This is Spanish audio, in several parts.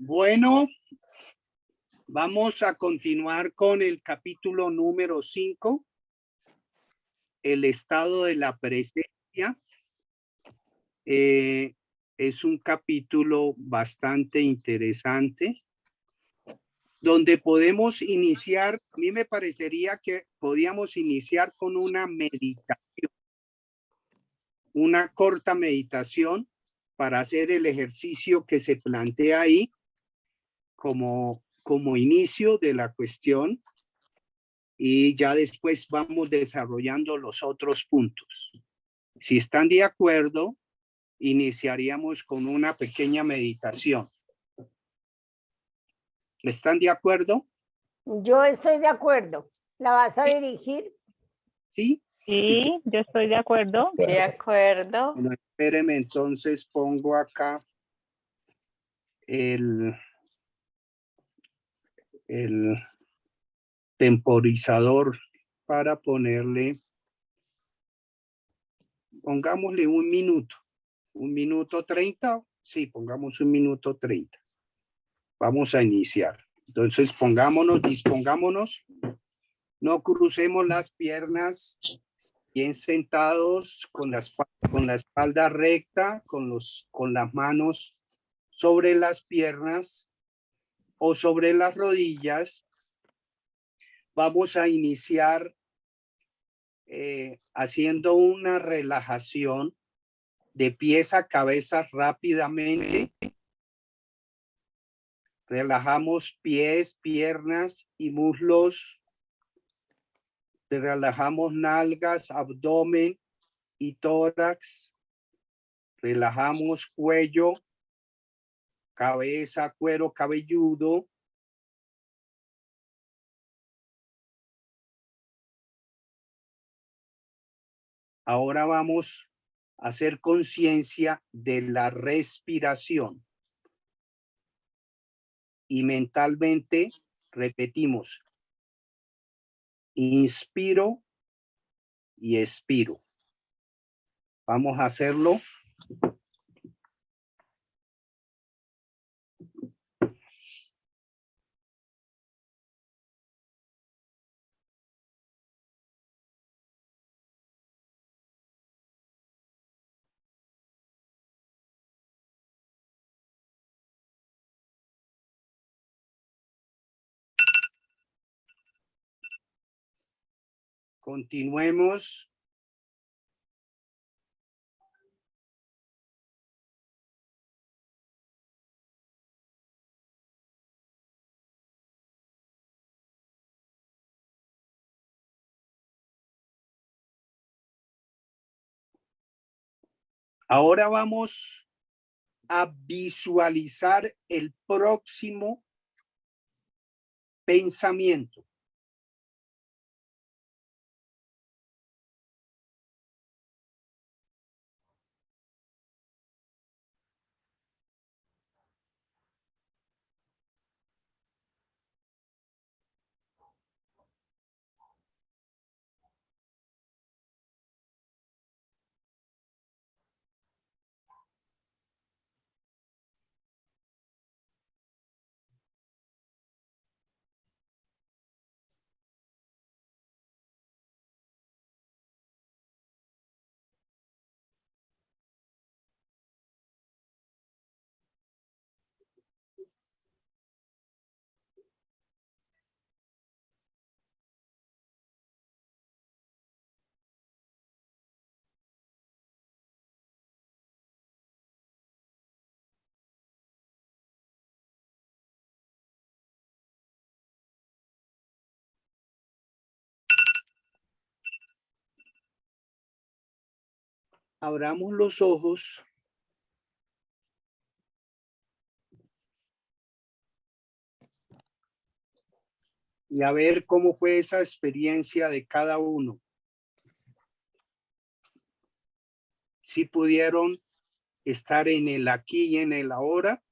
Bueno, vamos a continuar con el capítulo número 5, el estado de la presencia. Es un capítulo bastante interesante donde podemos iniciar. A mí me parecería que podíamos iniciar con una meditación, una corta meditación para hacer el ejercicio que se plantea ahí como inicio de la cuestión, y ya después vamos desarrollando los otros puntos. Si están de acuerdo, iniciaríamos con una pequeña meditación. ¿Están de acuerdo? Yo estoy de acuerdo. ¿La vas a dirigir? Sí. Sí, yo estoy de acuerdo. De acuerdo. Bueno, espéreme, entonces pongo acá el temporizador para ponerle, pongámosle 1 minuto 30. Sí, pongamos 1 minuto 30. Vamos a iniciar. Entonces dispongámonos, no crucemos las piernas, bien sentados, con la espalda recta, con las manos sobre las piernas o sobre las rodillas. Vamos a iniciar haciendo una relajación de pies a cabeza rápidamente. Relajamos pies, piernas y muslos. Relajamos nalgas, abdomen y tórax. Relajamos cuello, cabeza, cuero cabelludo. Ahora vamos a hacer conciencia de la respiración. Y mentalmente repetimos: inspiro y expiro. Vamos a hacerlo. Continuemos. Ahora vamos a visualizar el próximo pensamiento. Abramos los ojos y a ver cómo fue esa experiencia de cada uno. Si pudieron estar en el aquí y en el ahora.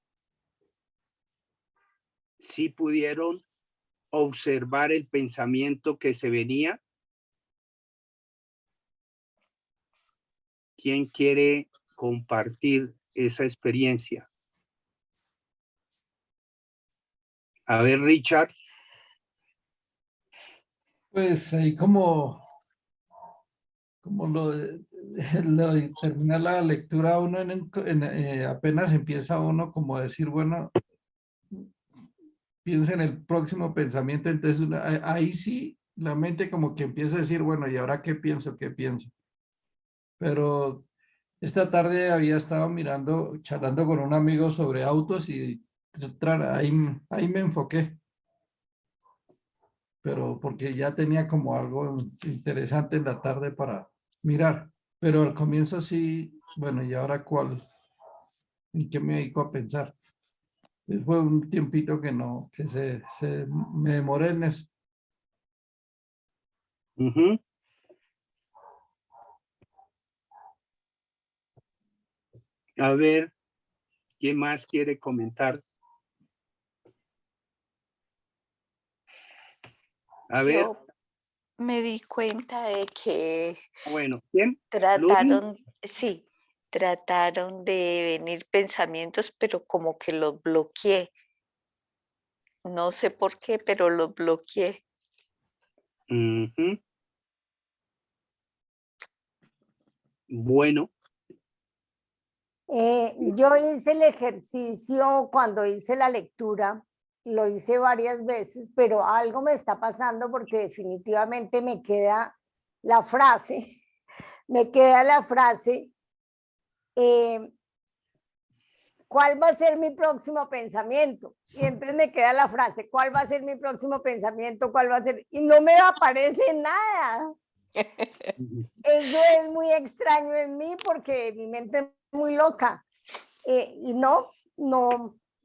Si pudieron observar el pensamiento que se venía. ¿Quién quiere compartir esa experiencia? A ver, Richard. Pues ahí como lo de terminar la lectura, uno apenas empieza uno como a decir, bueno, piensa en el próximo pensamiento, entonces ahí sí la mente como que empieza a decir, bueno, ¿y ahora qué pienso? ¿Qué pienso? Pero esta tarde había estado charlando con un amigo sobre autos y ahí me enfoqué, pero porque ya tenía como algo interesante en la tarde para mirar. Pero al comienzo sí, bueno, ¿y ahora cuál? ¿En qué me dedico a pensar? Fue un tiempito que no, me demoré en eso. Ujú. A ver, ¿quién más quiere comentar? A ver, Yo me di cuenta de que bueno, ¿quién? trataron, sí, trataron de venir pensamientos, pero como que los bloqueé. No sé por qué, pero los bloqueé. Ujú. Bueno, Yo hice el ejercicio cuando hice la lectura, lo hice varias veces, pero algo me está pasando porque definitivamente me queda la frase, me queda la frase, eh, ¿cuál va a ser mi próximo pensamiento? Y entonces me queda la frase, ¿cuál va a ser mi próximo pensamiento? ¿Cuál va a ser? Y no me aparece nada. Eso es muy extraño en mí porque mi mente es muy loca. Y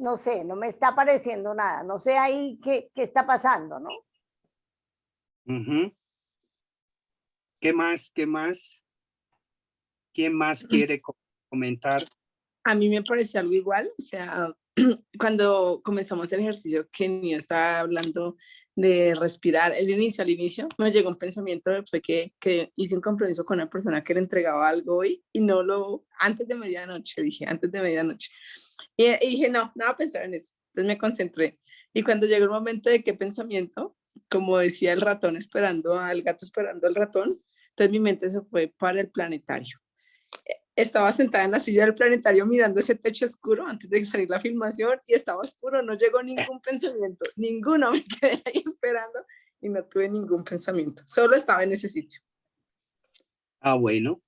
no sé, no me está apareciendo nada. No sé ahí qué está pasando, ¿no? ujú. ¿Qué más? ¿Qué más? ¿Quién más quiere comentar? A mí me pareció algo igual, o sea, cuando comenzamos el ejercicio que Nia estaba hablando de respirar, al inicio me llegó un pensamiento, fue que hice un compromiso con una persona que le entregaba algo hoy y antes de medianoche, antes de medianoche. Y dije, no voy a pensar en eso. Entonces me concentré. Y cuando llegó el momento de qué pensamiento, como decía el ratón esperando al gato esperando al ratón, entonces mi mente se fue para el planetario. Estaba sentada en la silla del planetario mirando ese techo oscuro antes de salir la filmación y estaba oscuro, no llegó ningún pensamiento, ninguno, me quedé ahí esperando y no tuve ningún pensamiento, solo estaba en ese sitio. Ah, bueno.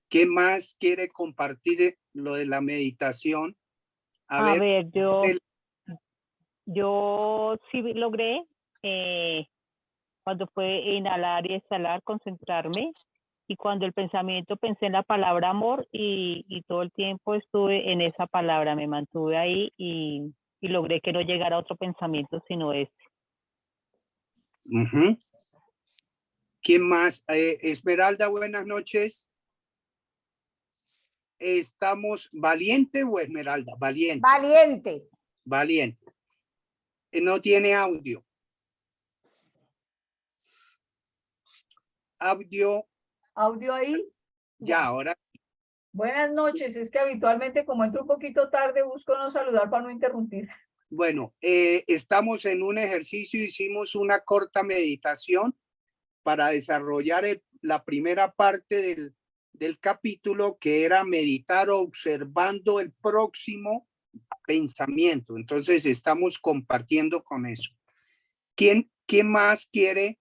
¿Qué más quiere compartir lo de la meditación? A ver, el- yo sí logré, cuando fue inhalar y exhalar, concentrarme. Y cuando el pensamiento pensé en la palabra amor y todo el tiempo estuve en esa palabra, me mantuve ahí y logré que no llegara otro pensamiento sino este. Ujú. ¿Quién más? Esmeralda, buenas noches. ¿Estamos Valiente o Esmeralda? Valiente. Valiente. Valiente. No tiene audio. Audio, Audio ahí. ya, ahora. Buenas noches. Es que habitualmente, como entro un poquito tarde, busco no saludar para no interrumpir. Bueno, estamos en un ejercicio, hicimos una corta meditación para desarrollar la primera parte del capítulo, que era meditar observando el próximo pensamiento. Entonces estamos compartiendo con eso. ¿Quién más quiere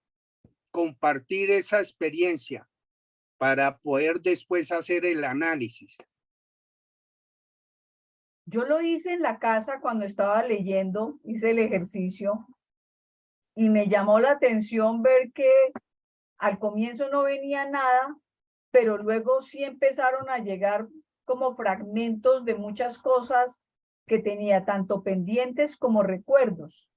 compartir esa experiencia para poder después hacer el análisis? Yo lo hice en la casa cuando estaba leyendo, hice el ejercicio y me llamó la atención ver que al comienzo no venía nada, pero luego sí empezaron a llegar como fragmentos de muchas cosas que tenía, tanto pendientes como recuerdos.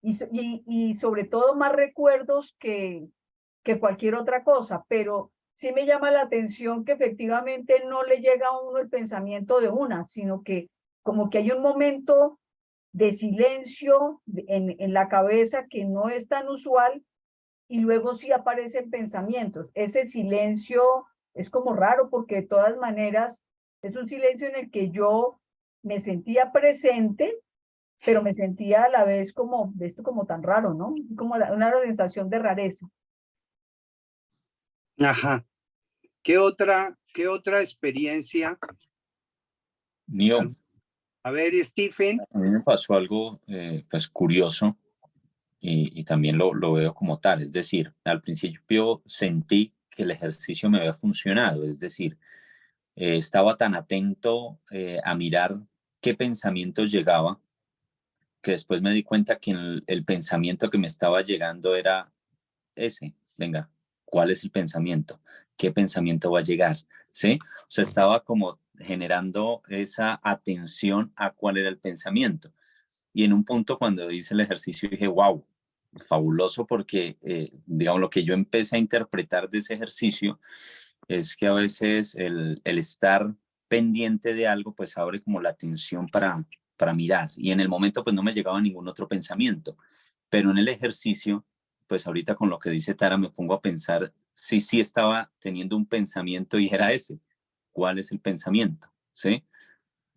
Y sobre todo más recuerdos que cualquier otra cosa, pero sí me llama la atención que efectivamente no le llega a uno el pensamiento de una, sino que como que hay un momento de silencio en la cabeza que no es tan usual y luego sí aparecen pensamientos. Ese silencio es como raro porque de todas maneras es un silencio en el que yo me sentía presente, pero me sentía a la vez como, de esto como tan raro, ¿no? Como una sensación de rareza. Ajá. ¿Qué otra experiencia? Nio, A ver, Stephen. a mí me pasó algo pues curioso y también lo veo como tal. Es decir, al principio sentí que el ejercicio me había funcionado, es decir, estaba tan atento a mirar qué pensamientos llegaba, que después me di cuenta que el pensamiento que me estaba llegando era ese. Venga, ¿cuál es el pensamiento? ¿Qué pensamiento va a llegar? ¿Sí? O sea, estaba como generando esa atención a cuál era el pensamiento. Y en un punto cuando hice el ejercicio dije, wow, fabuloso, porque digamos lo que yo empecé a interpretar de ese ejercicio es que a veces el estar pendiente de algo pues abre como la atención para mirar, y en el momento pues no me llegaba ningún otro pensamiento, pero en el ejercicio pues ahorita con lo que dice Tara me pongo a pensar si sí estaba teniendo un pensamiento y era ese. ¿Cuál es el pensamiento? ¿Sí?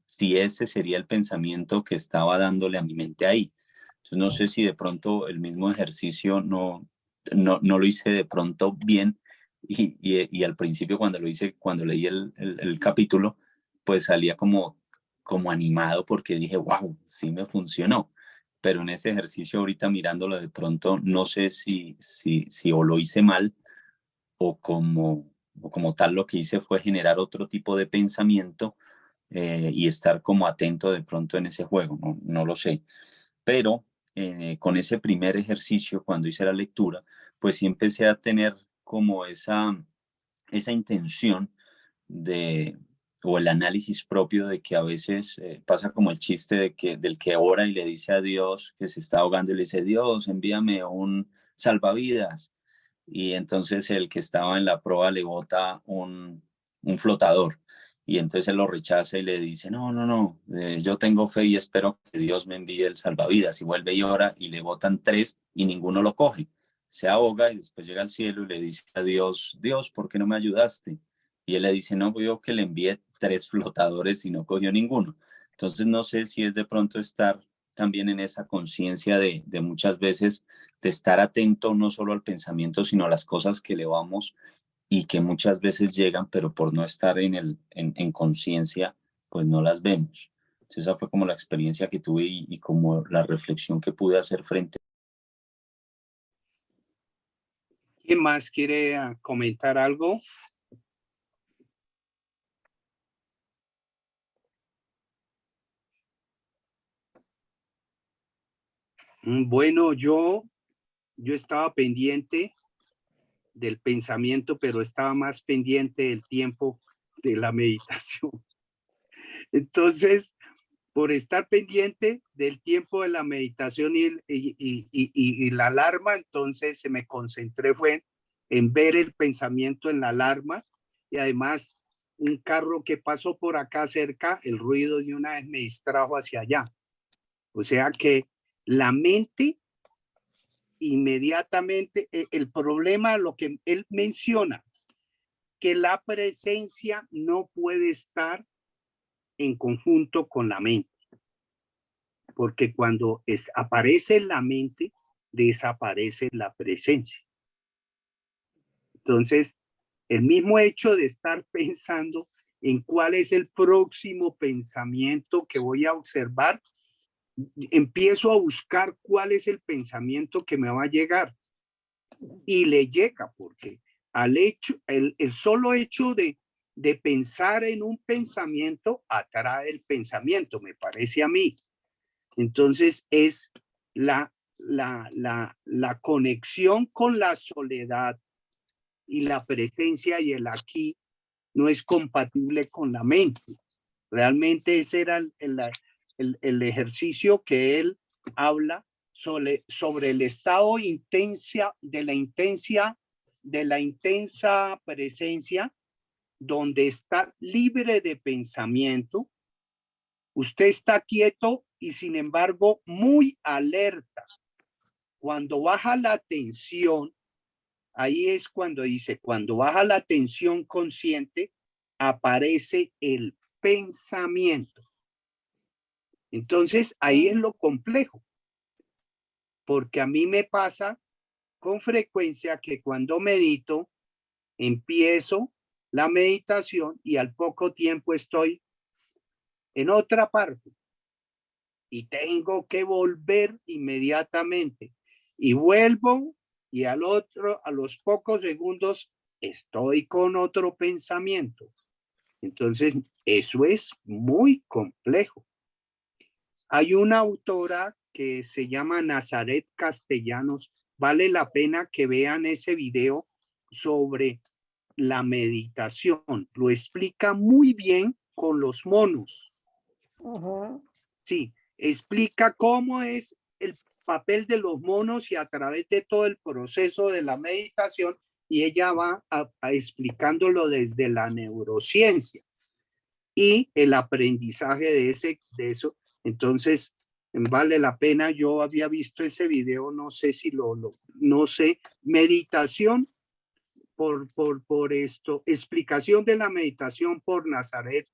Si ese sería el pensamiento que estaba dándole a mi mente ahí. Entonces no sé si de pronto el mismo ejercicio no lo hice de pronto bien, y al principio cuando lo hice, cuando leí el capítulo, pues salía como animado porque dije, wow, sí me funcionó. Pero en ese ejercicio ahorita mirándolo de pronto no sé si o lo hice mal o como tal lo que hice fue generar otro tipo de pensamiento y estar como atento de pronto en ese juego, no lo sé. Pero con ese primer ejercicio, cuando hice la lectura, pues sí empecé a tener como esa intención de, o el análisis propio de que a veces pasa como el chiste del que ora y le dice a Dios que se está ahogando y le dice, Dios, envíame un salvavidas. Y entonces el que estaba en la proa le bota un flotador. Y entonces él lo rechaza y le dice, no, no, no, yo tengo fe y espero que Dios me envíe el salvavidas. Y vuelve y ora y le botan tres y ninguno lo coge. Se ahoga y después llega al cielo y le dice a Dios, Dios, ¿por qué no me ayudaste? Y él le dice, no, yo que le envié tres flotadores y no cogió ninguno. Entonces no sé si es de pronto estar también en esa conciencia de muchas veces de estar atento no solo al pensamiento, sino a las cosas que elevamos y que muchas veces llegan, pero por no estar en conciencia, pues no las vemos. Entonces esa fue como la experiencia que tuve y como la reflexión que pude hacer frente. ¿Quién más quiere comentar algo? Bueno, yo estaba pendiente del pensamiento, pero estaba más pendiente del tiempo de la meditación. Entonces, por estar pendiente del tiempo de la meditación y la alarma, entonces se me concentré fue en ver el pensamiento en la alarma, y además un carro que pasó por acá cerca, el ruido de una vez me distrajo hacia allá. O sea que la mente inmediatamente, el problema, lo que él menciona, que la presencia no puede estar en conjunto con la mente, porque cuando aparece la mente, desaparece la presencia. Entonces, el mismo hecho de estar pensando en cuál es el próximo pensamiento que voy a observar, empiezo a buscar cuál es el pensamiento que me va a llegar, y le llega, porque el solo hecho de pensar en un pensamiento atrae el pensamiento, me parece a mí. Entonces es la conexión con la soledad y la presencia y el aquí no es compatible con la mente. Realmente ese era el ejercicio que él habla sobre el estado de la intensa presencia, donde está libre de pensamiento. Usted está quieto y sin embargo muy alerta. Cuando baja la atención, ahí es cuando dice, cuando baja la atención consciente, aparece el pensamiento. Entonces, ahí es lo complejo, porque a mí me pasa con frecuencia que cuando medito, empiezo la meditación y al poco tiempo estoy en otra parte y tengo que volver inmediatamente y vuelvo y a los pocos segundos estoy con otro pensamiento. Entonces, eso es muy complejo. Hay una autora que se llama Nazaret Castellanos. Vale la pena que vean ese video sobre la meditación. Lo explica muy bien con los monos. Sí, explica cómo es el papel de los monos y a través de todo el proceso de la meditación, y ella va explicándolo desde la neurociencia y el aprendizaje de eso. Entonces, vale la pena. Yo había visto ese video, no sé si no sé, meditación por esto, explicación de la meditación por Nazaret,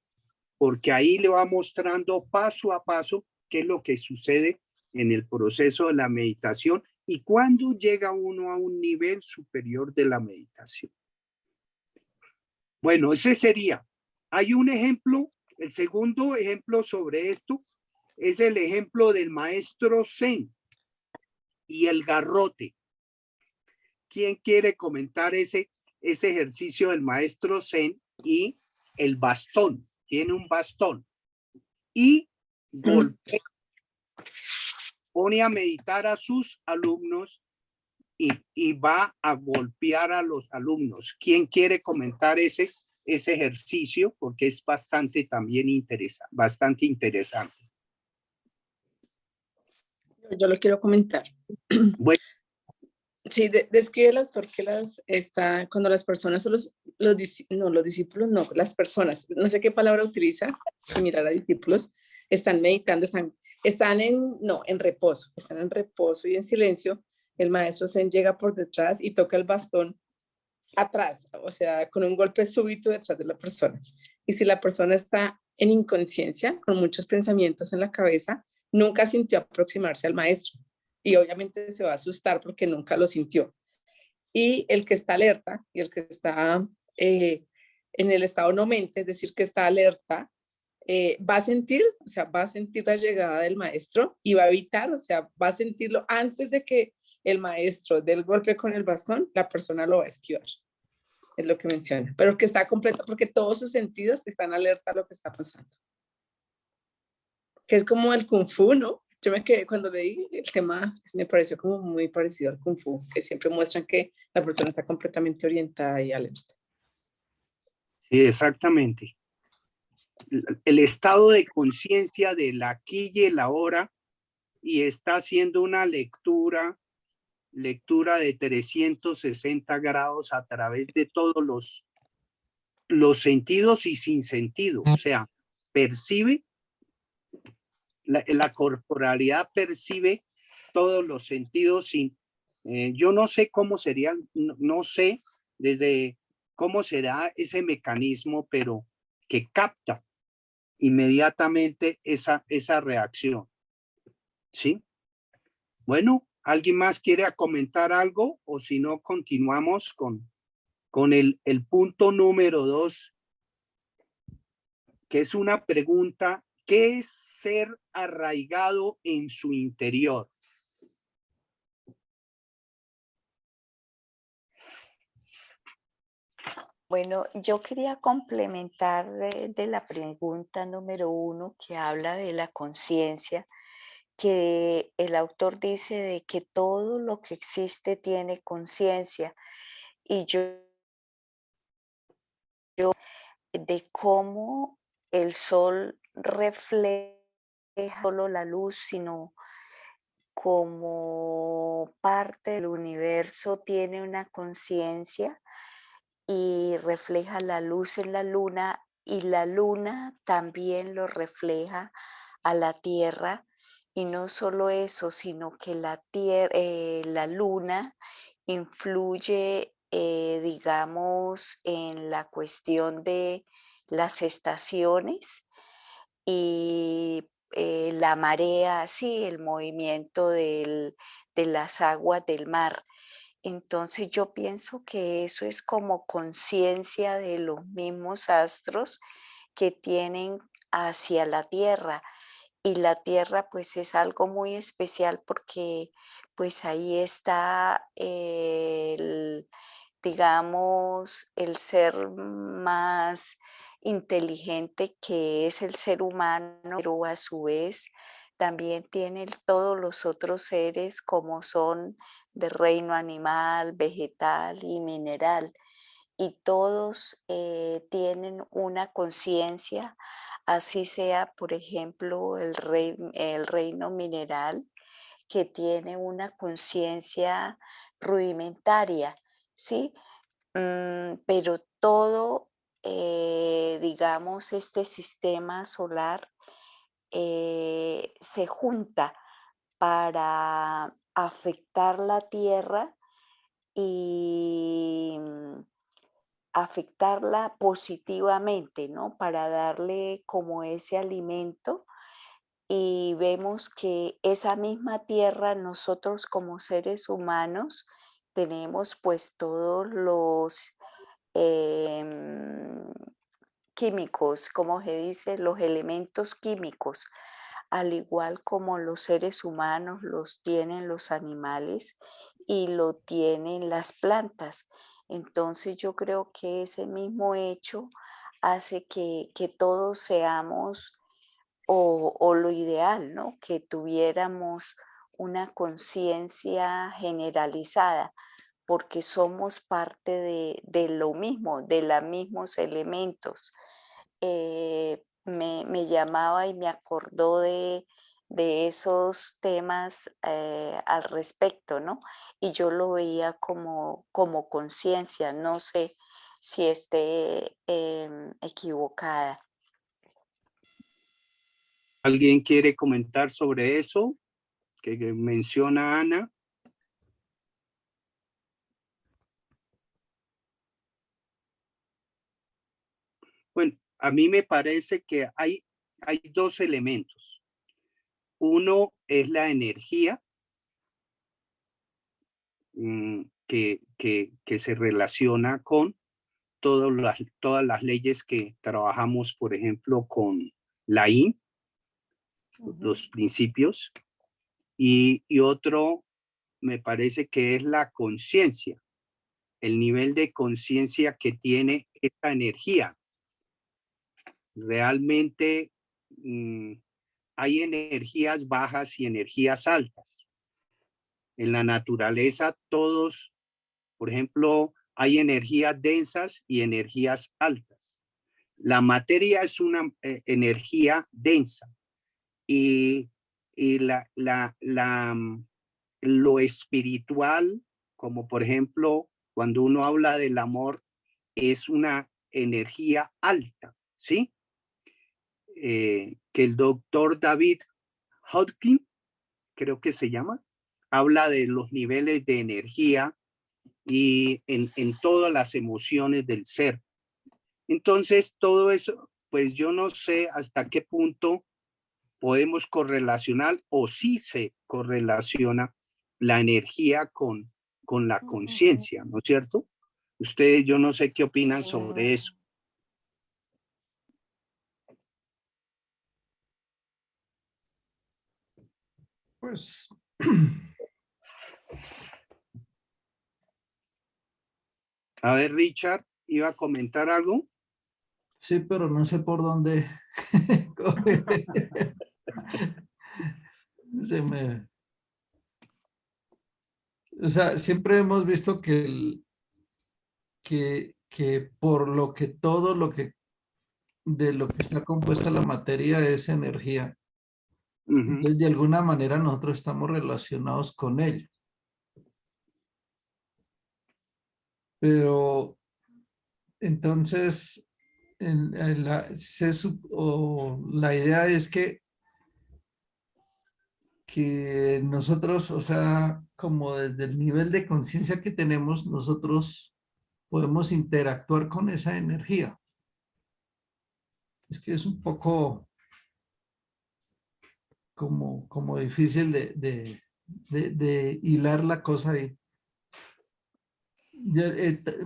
porque ahí le va mostrando paso a paso qué es lo que sucede en el proceso de la meditación y cuándo llega uno a un nivel superior de la meditación. Bueno, ese sería. Hay un ejemplo, el segundo ejemplo sobre esto es el ejemplo del maestro Zen y el garrote. ¿Quién quiere comentar ese ejercicio del maestro Zen y el bastón? Tiene un bastón y golpea, pone a meditar a sus alumnos y va a golpear a los alumnos. ¿Quién quiere comentar ese ejercicio? Porque es bastante interesante. Yo lo quiero comentar. Bueno. Sí, describe el autor que cuando las personas o los discípulos, no, las personas, no sé qué palabra utiliza, similar a discípulos, están meditando, están en reposo, están en reposo y en silencio. El maestro Zen llega por detrás y toca el bastón atrás, o sea, con un golpe súbito detrás de la persona. Y si la persona está en inconsciencia, con muchos pensamientos en la cabeza, nunca sintió aproximarse al maestro. Y obviamente se va a asustar porque nunca lo sintió. Y el que está alerta y el que está en el estado no mente, es decir, que está alerta, va a sentir la llegada del maestro y va a evitar, o sea, va a sentirlo antes de que el maestro dé el golpe con el bastón, la persona lo va a esquivar. Es lo que menciona, pero que está completo porque todos sus sentidos están alerta a lo que está pasando. Que es como el Kung Fu, ¿no? Yo me quedé cuando leí el tema, me pareció como muy parecido al Kung Fu, que siempre muestran que la persona está completamente orientada y alerta. Sí, exactamente. El estado de conciencia del aquí y el ahora, y está haciendo una lectura de 360 grados a través de todos los sentidos y sin sentido. O sea, percibe, la corporalidad percibe todos los sentidos sin, yo no sé cómo sería, no sé desde cómo será ese mecanismo, pero que capta inmediatamente esa reacción. ¿Sí? Bueno, ¿alguien más quiere comentar algo? O si no, continuamos con el punto número 2, que es una pregunta: ¿qué es ser arraigado en su interior? Bueno, yo quería complementar de la pregunta número 1 que habla de la conciencia, que el autor dice de que todo lo que existe tiene conciencia, y yo de cómo el sol refleja no solo la luz, sino como parte del universo tiene una conciencia y refleja la luz en la luna, y la luna también lo refleja a la Tierra. Y no solo eso, sino que la luna influye, digamos, en la cuestión de las estaciones, y la marea, sí, el movimiento de las aguas del mar. Entonces yo pienso que eso es como conciencia de los mismos astros que tienen hacia la Tierra. Y la Tierra pues es algo muy especial porque pues ahí está digamos, el ser más inteligente que es el ser humano, pero a su vez también tiene todos los otros seres como son de reino animal, vegetal y mineral. Y todos tienen una conciencia, así sea, por ejemplo, el reino mineral, que tiene una conciencia rudimentaria, ¿sí? Pero todo, digamos, este sistema solar se junta para afectar la Tierra y afectarla positivamente, ¿no? Para darle como ese alimento y vemos que esa misma tierra nosotros como seres humanos tenemos pues todos los em, químicos, como se dice, los elementos químicos, al igual como los seres humanos los tienen los animales y lo tienen las plantas. Entonces yo creo que ese mismo hecho hace que todos seamos o lo ideal, ¿no? Que tuviéramos una conciencia generalizada, porque somos parte de lo mismo, de los mismos elementos. Me llamaba y me acordó de esos temas al respecto, ¿no? Y yo lo veía como conciencia, no sé si esté equivocada. ¿Alguien quiere comentar sobre eso que menciona Ana? Bueno, a mí me parece que hay dos elementos. Uno es la energía que se relaciona con todas las leyes que trabajamos, por ejemplo, con la IN, los principios, y otro me parece que es la conciencia, el nivel de conciencia que tiene esta energía. Realmente hay energías bajas y energías altas. En la naturaleza todos, por ejemplo, hay energías densas y energías altas. La materia es una energía densa y lo espiritual, como por ejemplo, cuando uno habla del amor, es una energía alta, ¿sí? Que el doctor David Hodgkin, creo que se llama, habla de los niveles de energía y en todas las emociones del ser. Entonces, todo eso, pues yo no sé hasta qué punto podemos correlacionar o si se correlaciona la energía con la conciencia, ¿no es cierto? Ustedes, yo no sé qué opinan sobre eso. Pues A ver, Richard, ¿iba a comentar algo? sí, pero no sé por dónde se me... O sea, siempre hemos visto que por lo que todo lo que de lo que está compuesta la materia es energía. Entonces, de alguna manera nosotros estamos relacionados con ello. Pero entonces, la idea es que nosotros, o sea, como desde el nivel de conciencia que tenemos, nosotros podemos interactuar con esa energía. Es que es un poco como difícil de hilar la cosa ahí. Yo,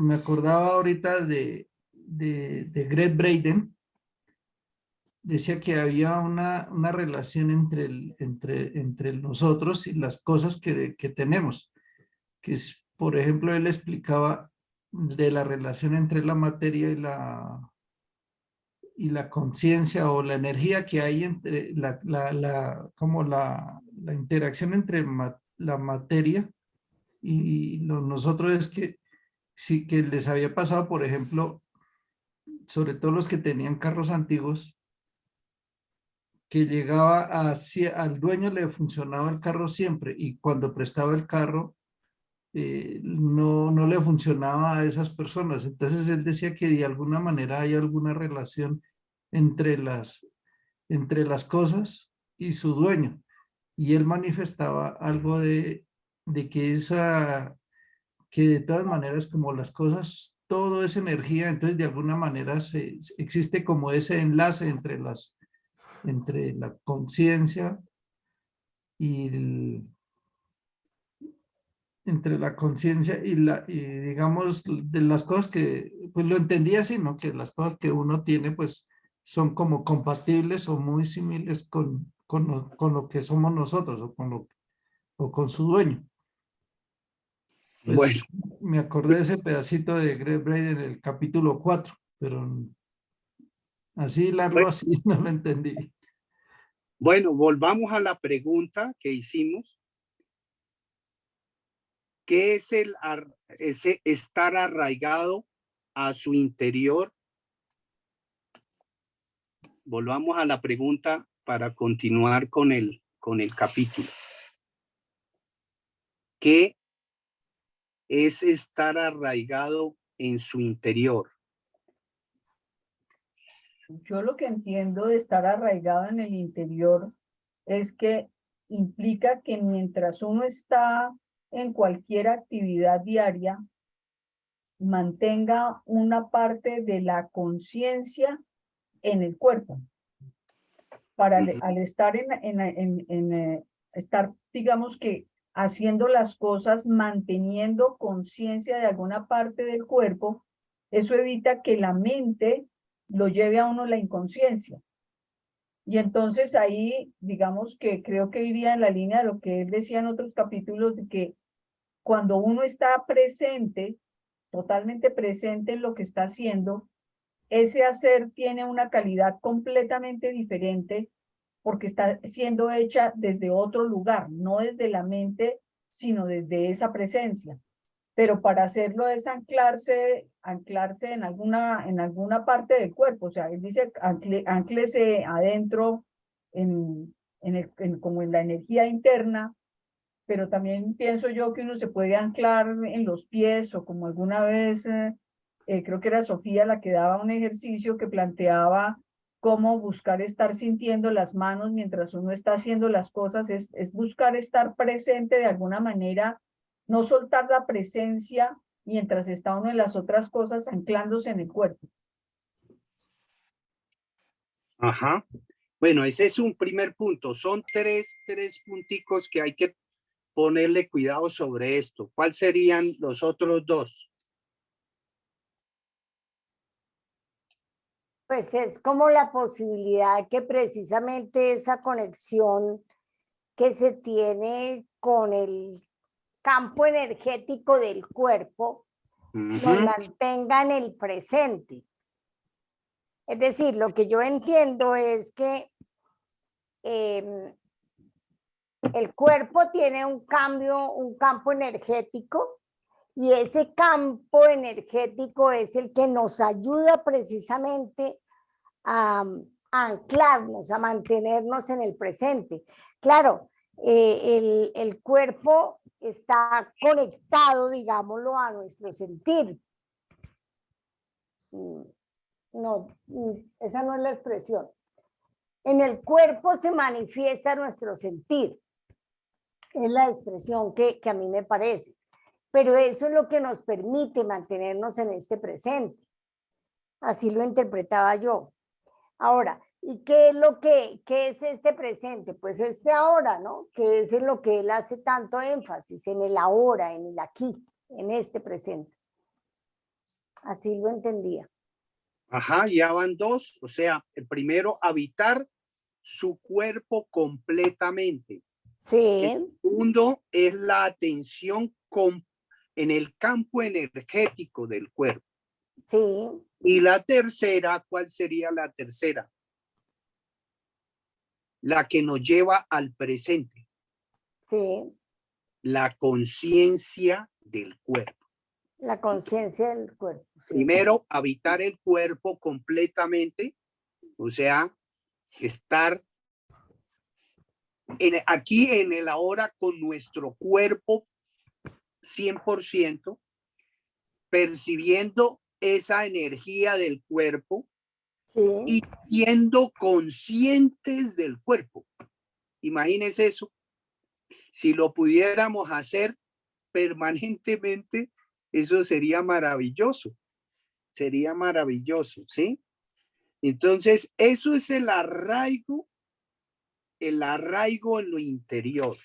me acordaba ahorita de Gregg Braden. Decía que había una relación entre nosotros y las cosas que tenemos. Que es, por ejemplo, él explicaba de la relación entre la materia y la conciencia o la energía que hay entre como la interacción entre la materia y nosotros. Es que sí que les había pasado, por ejemplo, sobre todo los que tenían carros antiguos, que llegaba al dueño le funcionaba el carro siempre, y cuando prestaba el carro no le funcionaba a esas personas. Entonces él decía que de alguna manera hay alguna relación entre las cosas y su dueño, y él manifestaba algo de que de todas maneras, como las cosas, todo es energía. Entonces de alguna manera existe como ese enlace entre la conciencia y entre la conciencia y digamos de las cosas que, pues lo entendía así, ¿no? Que las cosas que uno tiene pues son como compatibles o muy similares con lo que somos nosotros, o con su dueño. Pues Bueno, me acordé de ese pedacito de Gregg Braden en el capítulo 4, pero así largo así no lo entendí. bueno, volvamos a la pregunta que hicimos. ¿Qué es ese estar arraigado a su interior? Volvamos a la pregunta para continuar con el capítulo. ¿Qué es estar arraigado en su interior? Yo lo que entiendo de estar arraigado en el interior es que implica que mientras uno está en cualquier actividad diaria, mantenga una parte de la conciencia en el cuerpo. Al estar estar, digamos que, haciendo las cosas, manteniendo conciencia de alguna parte del cuerpo, eso evita que la mente lo lleve a uno la inconsciencia. Y entonces ahí, digamos que creo que iría en la línea de lo que él decía en otros capítulos, de que cuando uno está presente, totalmente presente en lo que está haciendo, ese hacer tiene una calidad completamente diferente porque está siendo hecha desde otro lugar, no desde la mente, sino desde esa presencia. Pero para hacerlo es anclarse en alguna parte del cuerpo. O sea, él dice, anclese adentro, como en la energía interna, pero también pienso yo que uno se puede anclar en los pies, o como alguna vez, creo que era Sofía la que daba un ejercicio que planteaba cómo buscar estar sintiendo las manos mientras uno está haciendo las cosas, es buscar estar presente de alguna manera, no soltar la presencia mientras está uno en las otras cosas, anclándose en el cuerpo. Ajá. Bueno, ese es un primer punto. Son tres punticos que hay que ponerle cuidado sobre esto. ¿Cuáles serían los otros dos? Pues es como la posibilidad que precisamente esa conexión que se tiene con el campo energético del cuerpo nos mantenga en el presente. Es decir, lo que yo entiendo es que el cuerpo tiene un campo energético, y ese campo energético es el que nos ayuda precisamente a anclarnos, a mantenernos en el presente. Claro, el cuerpo está conectado, digámoslo, a nuestro sentir. No, esa no es la expresión. En el cuerpo se manifiesta nuestro sentir. Es la expresión que a mí me parece. Pero eso es lo que nos permite mantenernos en este presente. Así lo interpretaba yo. Ahora, ¿Y qué es qué es este presente? Pues este ahora, ¿no? Que es en lo que él hace tanto énfasis, en el ahora, en el aquí, en este presente. Así lo entendía. Ajá, ya van dos. O sea, el primero, habitar su cuerpo completamente. Sí, El segundo es la atención en el campo energético del cuerpo. sí, Y la tercera, ¿cuál sería la tercera? La que nos lleva al presente, sí. la conciencia del cuerpo. La conciencia del cuerpo. Sí. Primero, habitar el cuerpo completamente, o sea, estar aquí en el ahora con nuestro cuerpo 100%, percibiendo esa energía del cuerpo Sí, y siendo conscientes del cuerpo. Imagínense eso. Si lo pudiéramos hacer permanentemente, eso sería maravilloso. Sería maravilloso, ¿sí? Entonces, eso es el arraigo en lo interior.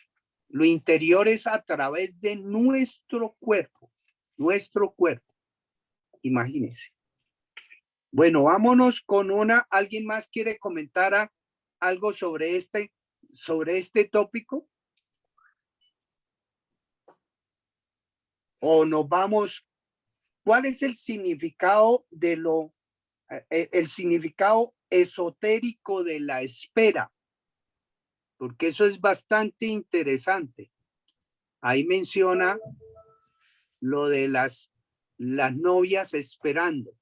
Lo interior es a través de nuestro cuerpo. Imagínense. Bueno, vámonos con ¿alguien más quiere comentar algo sobre este tópico? ¿O nos vamos? ¿Cuál es el significado el significado esotérico de la espera? Porque eso es bastante interesante. Ahí menciona lo de las novias esperando.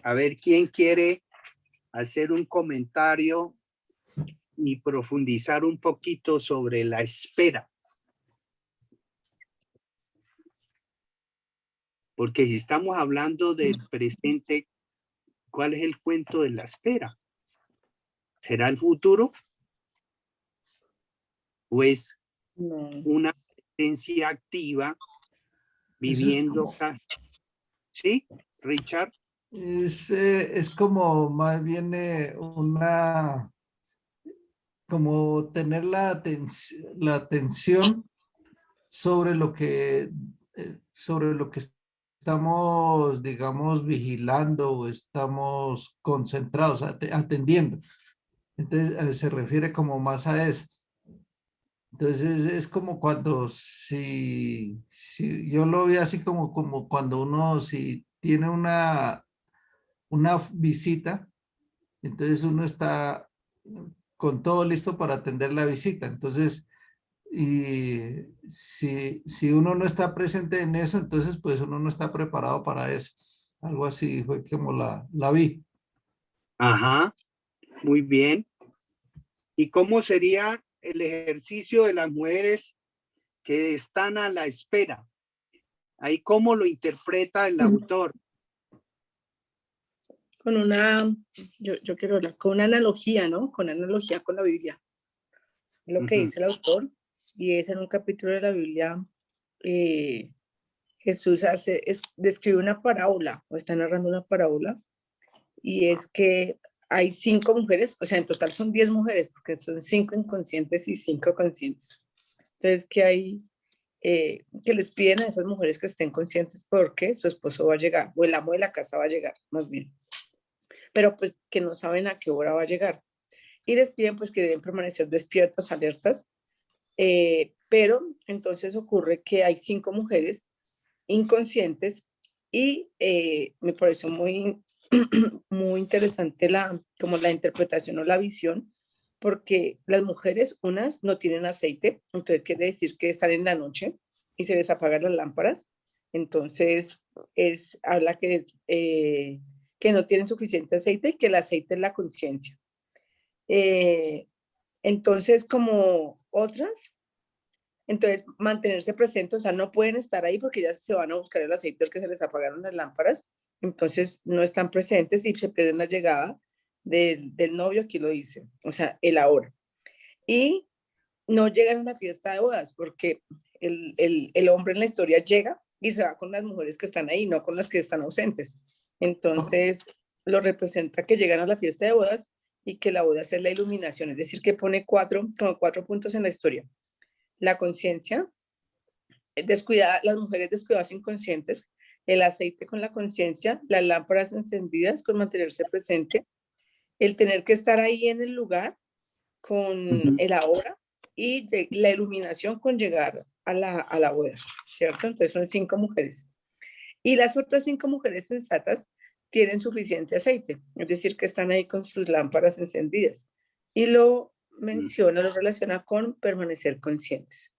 A ver quién quiere hacer un comentario y profundizar un poquito sobre la espera. Porque si estamos hablando del presente, ¿cuál es el cuento de la espera? ¿Será el futuro? ¿O es No. una presencia activa viviendo acá? ¿Sí, Richard? Es como más bien como tener la atención sobre sobre lo que estamos, digamos, vigilando o estamos concentrados, atendiendo. Entonces, se refiere como más a eso. Entonces, es como cuando, si yo lo veo así como cuando uno, si tiene una visita, entonces uno está con todo listo para atender la visita. Entonces, y si uno no está presente en eso, entonces pues uno no está preparado para eso. Algo así fue como la vi. Ajá, muy bien. ¿Y cómo sería el ejercicio de las mujeres que están a la espera? Ahí cómo lo interpreta el autor. Con yo quiero hablar con una analogía, ¿no? Con analogía con la Biblia. Lo que dice el autor, y es en un capítulo de la Biblia, Jesús describe una parábola, o está narrando una parábola, y es que hay 5 mujeres, o sea, en total son 10 mujeres, porque son 5 inconscientes y 5 conscientes. Entonces, que les piden a esas mujeres que estén conscientes porque su esposo va a llegar, o el amo de la casa va a llegar, más bien. Pero pues que no saben a qué hora va a llegar. Y les piden pues que deben permanecer despiertas, alertas. Pero entonces ocurre que hay 5 mujeres inconscientes y me pareció muy, muy interesante como la interpretación o la visión, porque las mujeres, unas no tienen aceite, entonces quiere decir que están en la noche y se les apagan las lámparas, entonces habla que no tienen suficiente aceite y que el aceite es la conciencia. Entonces, como otras, entonces mantenerse presentes, o sea, no pueden estar ahí porque ya se van a buscar el aceite porque se les apagaron las lámparas, entonces no están presentes y se pierden la llegada del novio, aquí lo dice, o sea, el ahora. Y no llegan a la fiesta de bodas porque el hombre en la historia llega y se va con las mujeres que están ahí, no con las que están ausentes. Entonces, lo representa que llegan a la fiesta de bodas y que la boda es la iluminación, es decir, que pone como 4 puntos en la historia. La conciencia, descuidada, las mujeres descuidadas inconscientes, el aceite con la conciencia, las lámparas encendidas con mantenerse presente, el tener que estar ahí en el lugar con el ahora y la iluminación con llegar a la boda, ¿cierto? Entonces son 5 mujeres. Y las otras 5 mujeres sensatas tienen suficiente aceite, es decir, que están ahí con sus lámparas encendidas. Y lo menciona, lo relaciona con permanecer conscientes.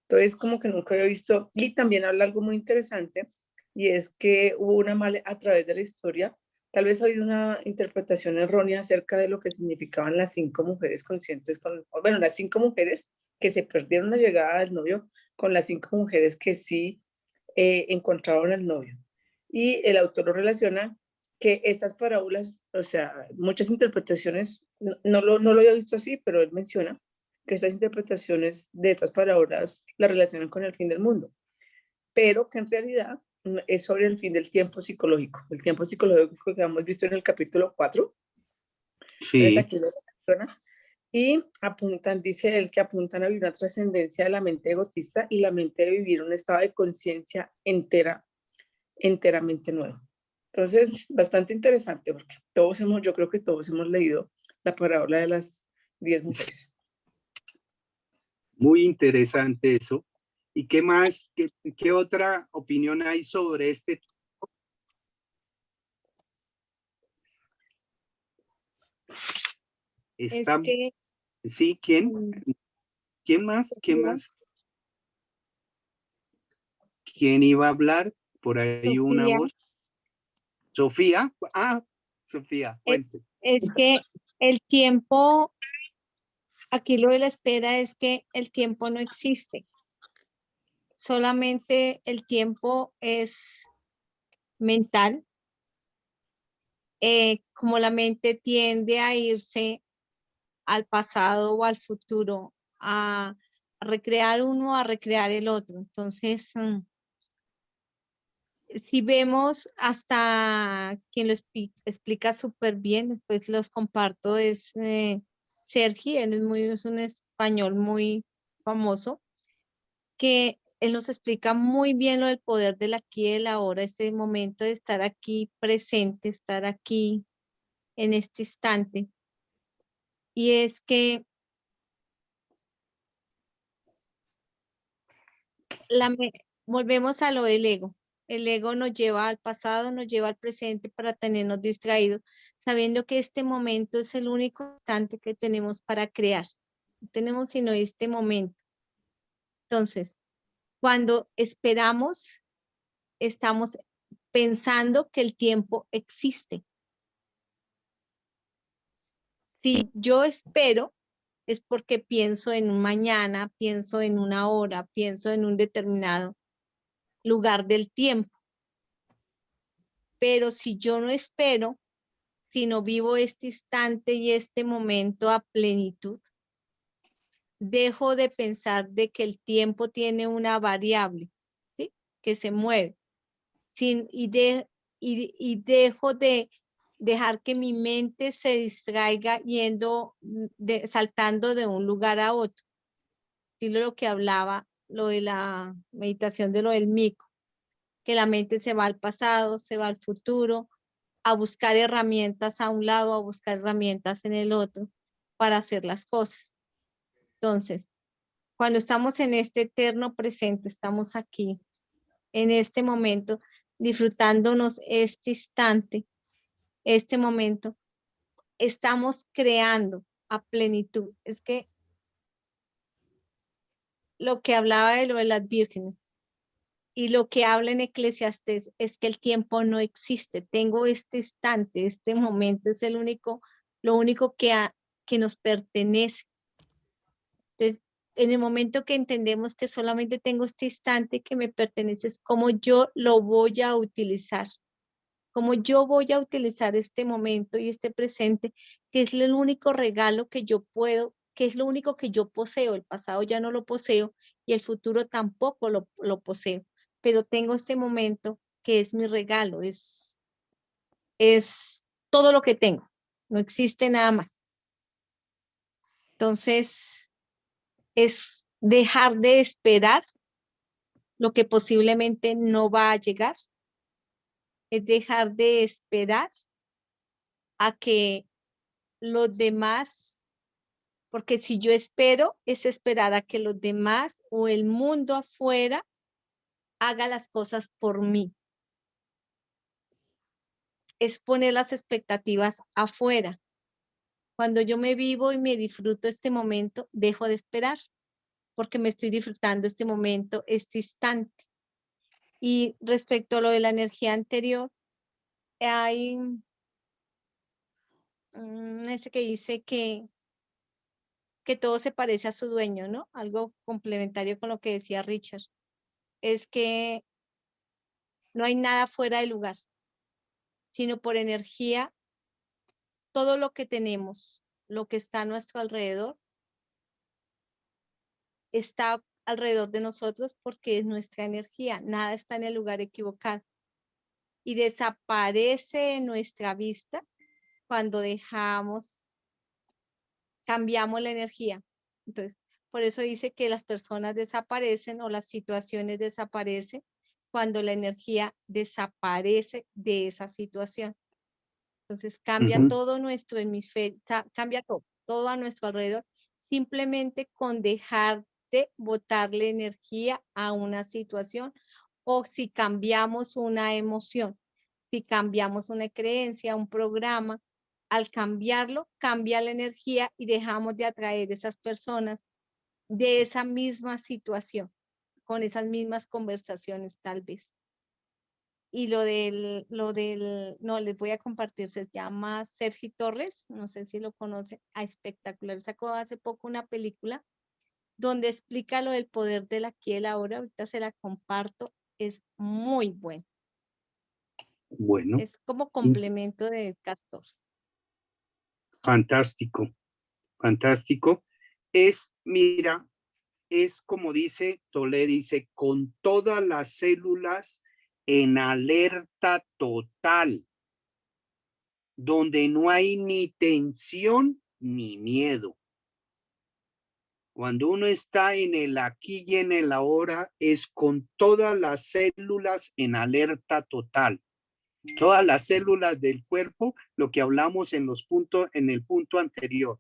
Entonces, como que nunca había visto, y también habla algo muy interesante, y es que hubo una mala, a través de la historia, tal vez ha habido una interpretación errónea acerca de lo que significaban las 5 mujeres conscientes, bueno, las 5 mujeres que se perdieron la llegada del novio, con las 5 mujeres que sí encontraron al novio. Y el autor lo relaciona que estas parábolas, o sea, muchas interpretaciones, no lo había visto así, pero él menciona que estas interpretaciones de estas parábolas la relacionan con el fin del mundo, pero que en realidad es sobre el fin del tiempo psicológico, el tiempo psicológico que hemos visto en el capítulo 4. Sí. Entonces aquí lo menciona y apuntan, dice él, que apuntan a vivir una trascendencia de la mente egotista y la mente de vivir un estado de conciencia enteramente nuevo. Entonces, bastante interesante porque yo creo que todos hemos leído la parábola de las 10 mujeres. Muy interesante eso. ¿Y qué más, qué otra opinión hay sobre este? Está, que, sí, ¿quién? ¿Quién más? ¿Quién más? ¿Quién iba a hablar? Por ahí una Sofía, voz. Sofía. Ah, Sofía, cuente. es que el tiempo, aquí lo de la espera es que el tiempo no existe. Solamente el tiempo es mental. Como la mente tiende a irse al pasado o al futuro, a recrear uno, a recrear el otro. Entonces, si vemos hasta quien lo explica súper bien, después los comparto, es Sergi, él es un español muy famoso, que él nos explica muy bien lo del poder del aquí y del ahora, este momento de estar aquí presente, estar aquí en este instante. Y es que volvemos a lo del ego. El ego nos lleva al pasado, nos lleva al presente para tenernos distraídos, sabiendo que este momento es el único instante que tenemos para crear. No tenemos sino este momento. Entonces, cuando esperamos, estamos pensando que el tiempo existe. Si yo espero, es porque pienso en un mañana, pienso en una hora, pienso en un determinado lugar del tiempo. Pero si yo no espero, si no vivo este instante y este momento a plenitud, dejo de pensar de que el tiempo tiene una variable, ¿sí? Que se mueve. Y dejo de dejar que mi mente se distraiga saltando de un lugar a otro. Sí, lo que hablaba, lo de la meditación de lo del mico, que la mente se va al pasado, se va al futuro, a buscar herramientas a un lado, a buscar herramientas en el otro para hacer las cosas. Entonces, cuando estamos en este eterno presente, estamos aquí, en este momento, disfrutándonos este instante, este momento, estamos creando a plenitud. Es que lo que hablaba de lo de las vírgenes y lo que habla en Eclesiastés es que el tiempo no existe. Tengo este instante, este momento es lo único que nos pertenece. Entonces, en el momento que entendemos que solamente tengo este instante que me pertenece, es cómo yo lo voy a utilizar. Cómo yo voy a utilizar este momento y este presente, que es el único regalo que yo puedo, que es lo único que yo poseo. El pasado ya no lo poseo y el futuro tampoco lo poseo, pero tengo este momento que es mi regalo, es todo lo que tengo, no existe nada más. Entonces, es dejar de esperar lo que posiblemente no va a llegar, es dejar de esperar a que los demás, porque si yo espero, es esperar a que los demás o el mundo afuera haga las cosas por mí. Es poner las expectativas afuera. Cuando yo me vivo y me disfruto este momento, dejo de esperar, porque me estoy disfrutando este momento, este instante. Y respecto a lo de la energía anterior, hay ese que dice que todo se parece a su dueño, ¿no? Algo complementario con lo que decía Richard. Es que no hay nada fuera de lugar, sino por energía, todo lo que tenemos, lo que está a nuestro alrededor, está alrededor de nosotros porque es nuestra energía, nada está en el lugar equivocado. Y desaparece de nuestra vista cuando cambiamos la energía. Entonces, por eso dice que las personas desaparecen o las situaciones desaparecen cuando la energía desaparece de esa situación. Entonces, cambia todo nuestro hemisferio, cambia todo a nuestro alrededor, simplemente con dejar de botarle energía a una situación, o si cambiamos una emoción, si cambiamos una creencia, un programa, al cambiarlo, cambia la energía y dejamos de atraer esas personas de esa misma situación, con esas mismas conversaciones tal vez. Y no, les voy a compartir, se llama Sergi Torres, no sé si lo conoce, espectacular, sacó hace poco una película donde explica lo del poder del aquí y el ahora, ahorita se la comparto, es muy bueno. Bueno, Es como complemento de Castor. fantástico, fantástico. Mira, es como dice Tolé, dice, con todas las células en alerta total, donde no hay ni tensión ni miedo. Cuando uno está en el aquí y en el ahora, es con todas las células en alerta total. Todas las células del cuerpo, lo que hablamos en el punto anterior,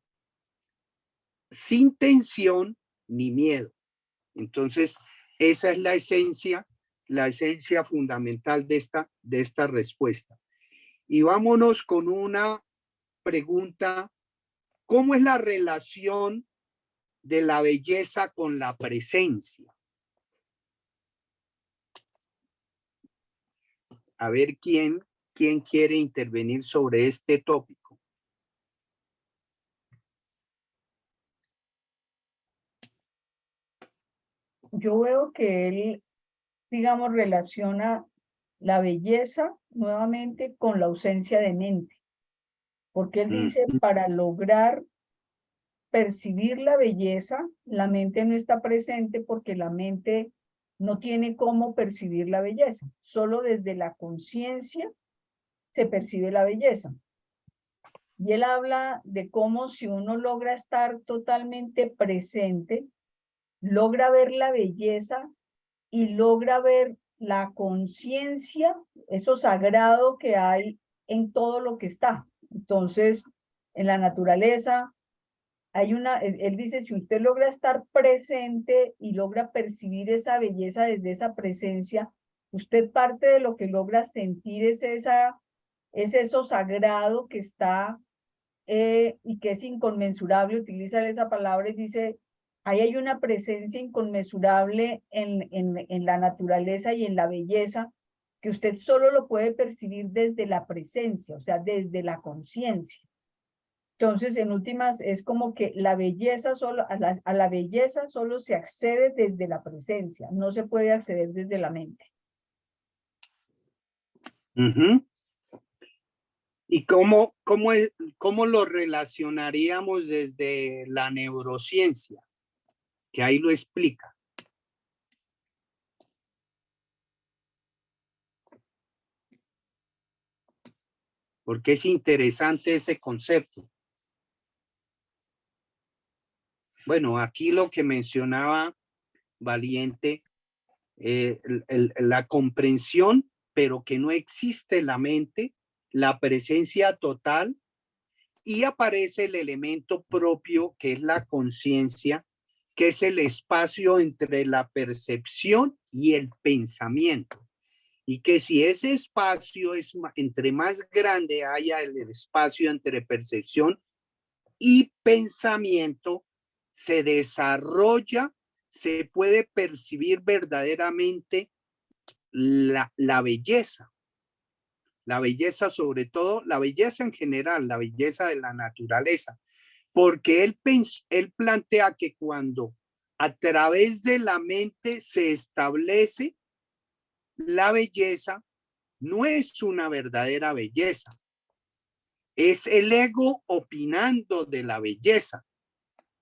sin tensión ni miedo. Entonces, esa es la esencia fundamental de esta respuesta. Y vámonos con una pregunta: ¿cómo es la relación de la belleza con la presencia? A ver quién quiere intervenir sobre este tópico. Yo veo que él, digamos, relaciona la belleza nuevamente con la ausencia de mente, porque él dice, para lograr percibir la belleza, la mente no está presente porque la mente no tiene cómo percibir la belleza. Solo desde la conciencia se percibe la belleza. Y él habla de cómo si uno logra estar totalmente presente, logra ver la belleza y logra ver la conciencia, eso sagrado que hay en todo lo que está. Entonces, en la naturaleza, él dice, si usted logra estar presente y logra percibir esa belleza desde esa presencia, usted parte de lo que logra sentir es eso sagrado que está y que es inconmensurable, utiliza esa palabra y dice, ahí hay una presencia inconmensurable en la naturaleza y en la belleza, que usted solo lo puede percibir desde la presencia, o sea, desde la conciencia. Entonces, en últimas, es como que la belleza a la belleza solo se accede desde la presencia, no se puede acceder desde la mente. ¿Y cómo lo relacionaríamos desde la neurociencia? Que ahí lo explica. porque es interesante ese concepto. Bueno, aquí lo que mencionaba Valiente, la comprensión, pero que no existe la mente, la presencia total, y aparece el elemento propio que es la conciencia, que es el espacio entre la percepción y el pensamiento. Y que si ese espacio es entre más grande haya el espacio entre percepción y pensamiento, se desarrolla, se puede percibir verdaderamente la belleza. La belleza, sobre todo, la belleza en general, la belleza de la naturaleza. Porque él plantea que cuando a través de la mente se establece la belleza, no es una verdadera belleza. Es el ego opinando de la belleza,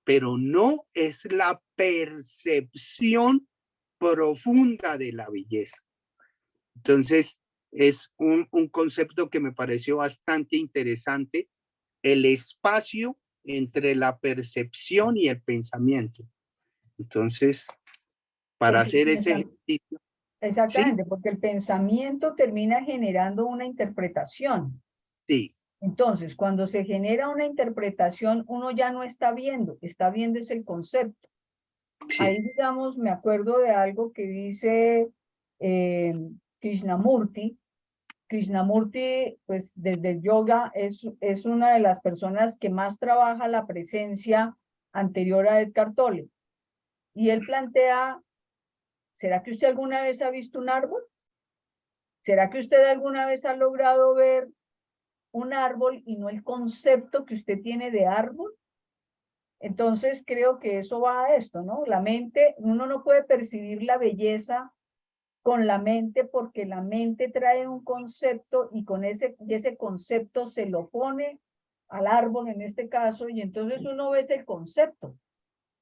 pero no es la percepción profunda de la belleza. Entonces, es un concepto que me pareció bastante interesante, el espacio entre la percepción y el pensamiento. Entonces, para Porque hacer ese ejercicio. exactamente, porque el pensamiento termina generando una interpretación. Sí. Entonces, cuando se genera una interpretación, uno ya no está viendo es el concepto. Sí. Ahí, digamos, me acuerdo de algo que dice Krishnamurti. Krishnamurti, pues desde el yoga, es una de las personas que más trabaja la presencia anterior a Eckhart Tolle. Y él plantea, ¿será que usted alguna vez ha visto un árbol? ¿Será que usted alguna vez ha logrado ver un árbol y no el concepto que usted tiene de árbol? Entonces creo que eso va a esto, ¿no? La mente, uno no puede percibir la belleza con la mente porque la mente trae un concepto y con ese concepto se lo pone al árbol en este caso y entonces uno ve ese concepto,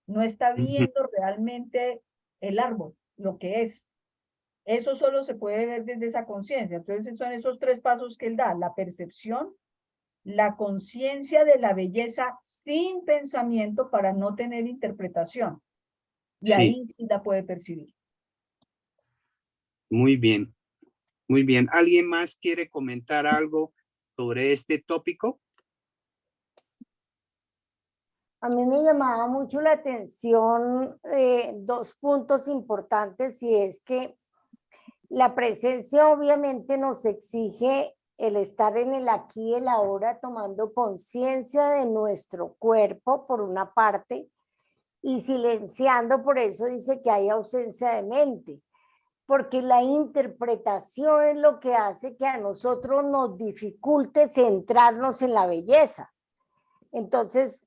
no está viendo realmente el árbol, lo que es. Eso solo se puede ver desde esa conciencia. Entonces son esos tres pasos que él da: la percepción, la conciencia de la belleza sin pensamiento para no tener interpretación. Y Sí. ahí sí la puede percibir. Muy bien, muy bien. ¿Alguien más quiere comentar algo sobre este tópico? A mí me llamaba mucho la atención dos puntos importantes, y es que la presencia obviamente nos exige el estar en el aquí y el ahora, tomando conciencia de nuestro cuerpo por una parte y silenciando, por eso dice que hay ausencia de mente, porque la interpretación es lo que hace que a nosotros nos dificulte centrarnos en la belleza. Entonces,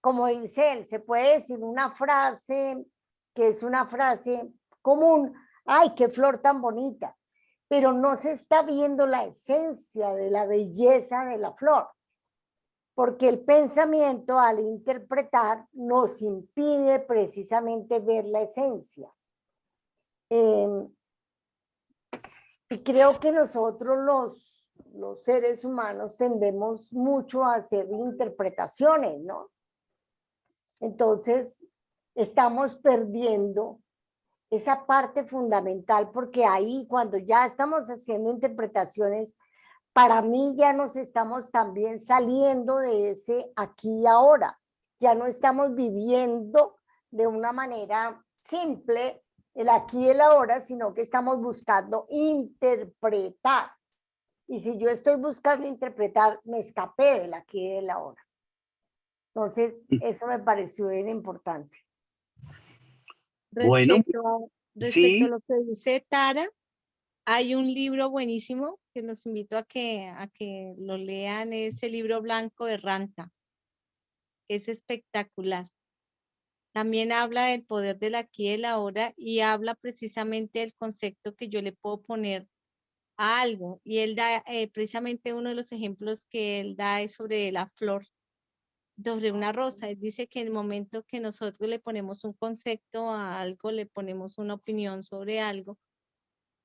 como dice él, se puede decir una frase que es una frase común: ¡ay, qué flor tan bonita! Pero no se está viendo la esencia de la belleza de la flor, porque el pensamiento, al interpretar, nos impide precisamente ver la esencia. Y creo que nosotros los seres humanos tendemos mucho a hacer interpretaciones, ¿no? Entonces, estamos perdiendo esa parte fundamental, porque ahí, cuando ya estamos haciendo interpretaciones, para mí ya nos estamos también saliendo de ese aquí y ahora. Ya no estamos viviendo de una manera simple el aquí y el ahora, sino que estamos buscando interpretar. Y si yo estoy buscando interpretar, me escapé del aquí y del ahora. Entonces, eso me pareció bien importante. Bueno, Respecto a sí, lo que dice Tara, hay un libro buenísimo que los invito a que lo lean, es el libro blanco de Ranta. Es espectacular. También habla del poder del aquí y el ahora y habla precisamente del concepto que yo le puedo poner a algo. Y él da precisamente uno de los ejemplos que él da es sobre la flor, sobre una rosa. Él dice que en el momento que nosotros le ponemos un concepto a algo, le ponemos una opinión sobre algo,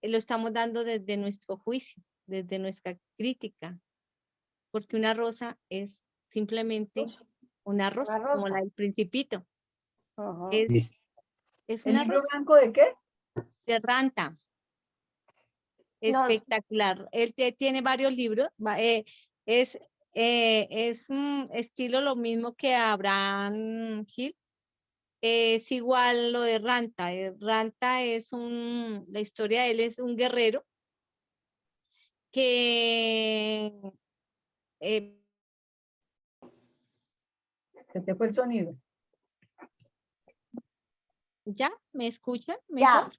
lo estamos dando desde nuestro juicio, desde nuestra crítica. porque una rosa es simplemente una rosa, como rosa. la del Principito. Ajá. Es ¿El una libro rosa blanco de qué? de Ranta. No, Espectacular. Él tiene varios libros. Es un estilo lo mismo que Abraham Hill. Es igual lo de Ranta. Ranta es la historia de él es un guerrero que Se te fue el sonido. ¿ya me escuchan ya, mejor?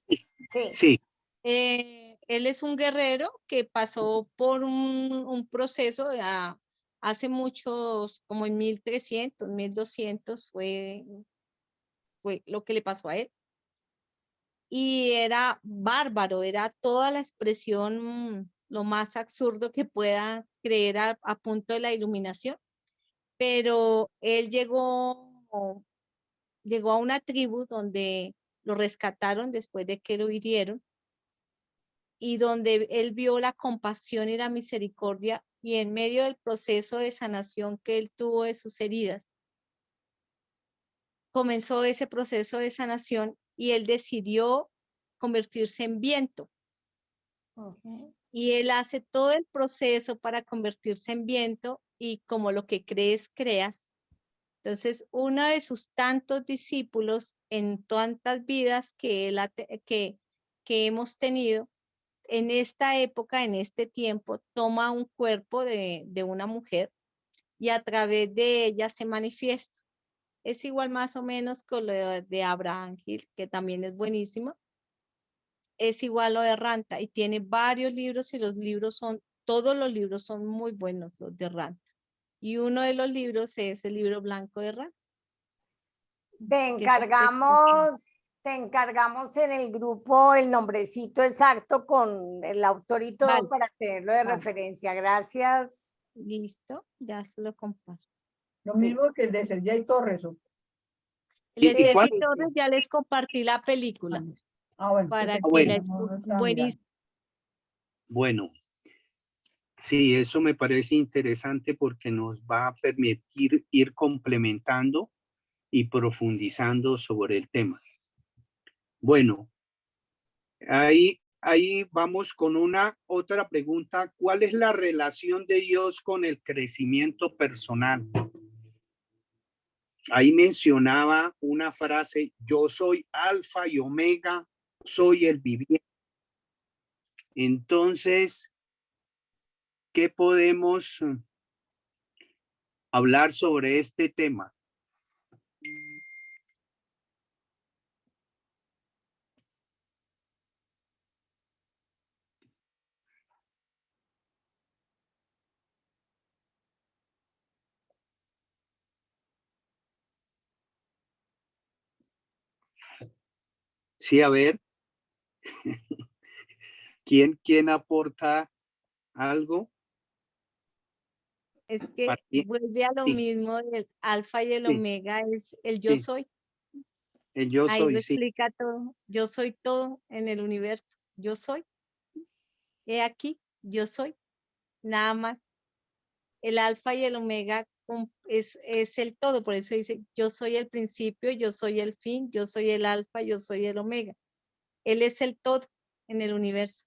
sí. Sí, Él es un guerrero que pasó por un proceso hace muchos, como en 1300, 1200 fue lo que le pasó a él. Y era bárbaro, era toda la expresión, lo más absurdo que pueda creer a punto de la iluminación. Pero él llegó a una tribu donde lo rescataron después de que lo hirieron y donde él vio la compasión y la misericordia y en medio del proceso de sanación que él tuvo de sus heridas, comenzó ese proceso de sanación y él decidió convertirse en viento. Y él hace todo el proceso para convertirse en viento y como lo que crees, creas. Entonces, uno de sus tantos discípulos en tantas vidas que hemos tenido, en esta época, en este tiempo, toma un cuerpo de una mujer y a través de ella se manifiesta. Es igual más o menos con lo de Abraham Hill, que también es buenísimo. Es igual lo de Ranta y tiene varios libros y todos los libros son muy buenos, los de Ranta. Y uno de los libros es el libro blanco de Ranta. Te encargamos en el grupo el nombrecito exacto con el autor y todo Vale. para tenerlo de Vale. referencia. Gracias. Listo, ya se lo comparto. Lo mismo que el de Sergey Torres. ¿O? El de ¿Y Sergi cuál? Torres ya les compartí la película Bueno. para perfecto. que bueno. la No, no escuchen. estaba Buenísimo. Bueno, sí, eso me parece interesante porque nos va a permitir ir complementando y profundizando sobre el tema. Bueno, ahí vamos con una otra pregunta. ¿Cuál es la relación de Dios con el crecimiento personal? Ahí mencionaba una frase, yo soy alfa y omega, soy el viviente. Entonces, ¿qué podemos hablar sobre este tema? Sí, a ver, ¿quién aporta algo? Es que vuelve a lo Sí, mismo, el alfa y el sí, omega es el yo sí, soy. el yo Ahí lo soy, sí. explica todo. Yo soy todo en el universo. Yo soy. He aquí, yo soy. Nada más. El alfa y el omega es el todo. Por eso dice, yo soy el principio, yo soy el fin, yo soy el alfa, yo soy el omega. Él es el todo en el universo.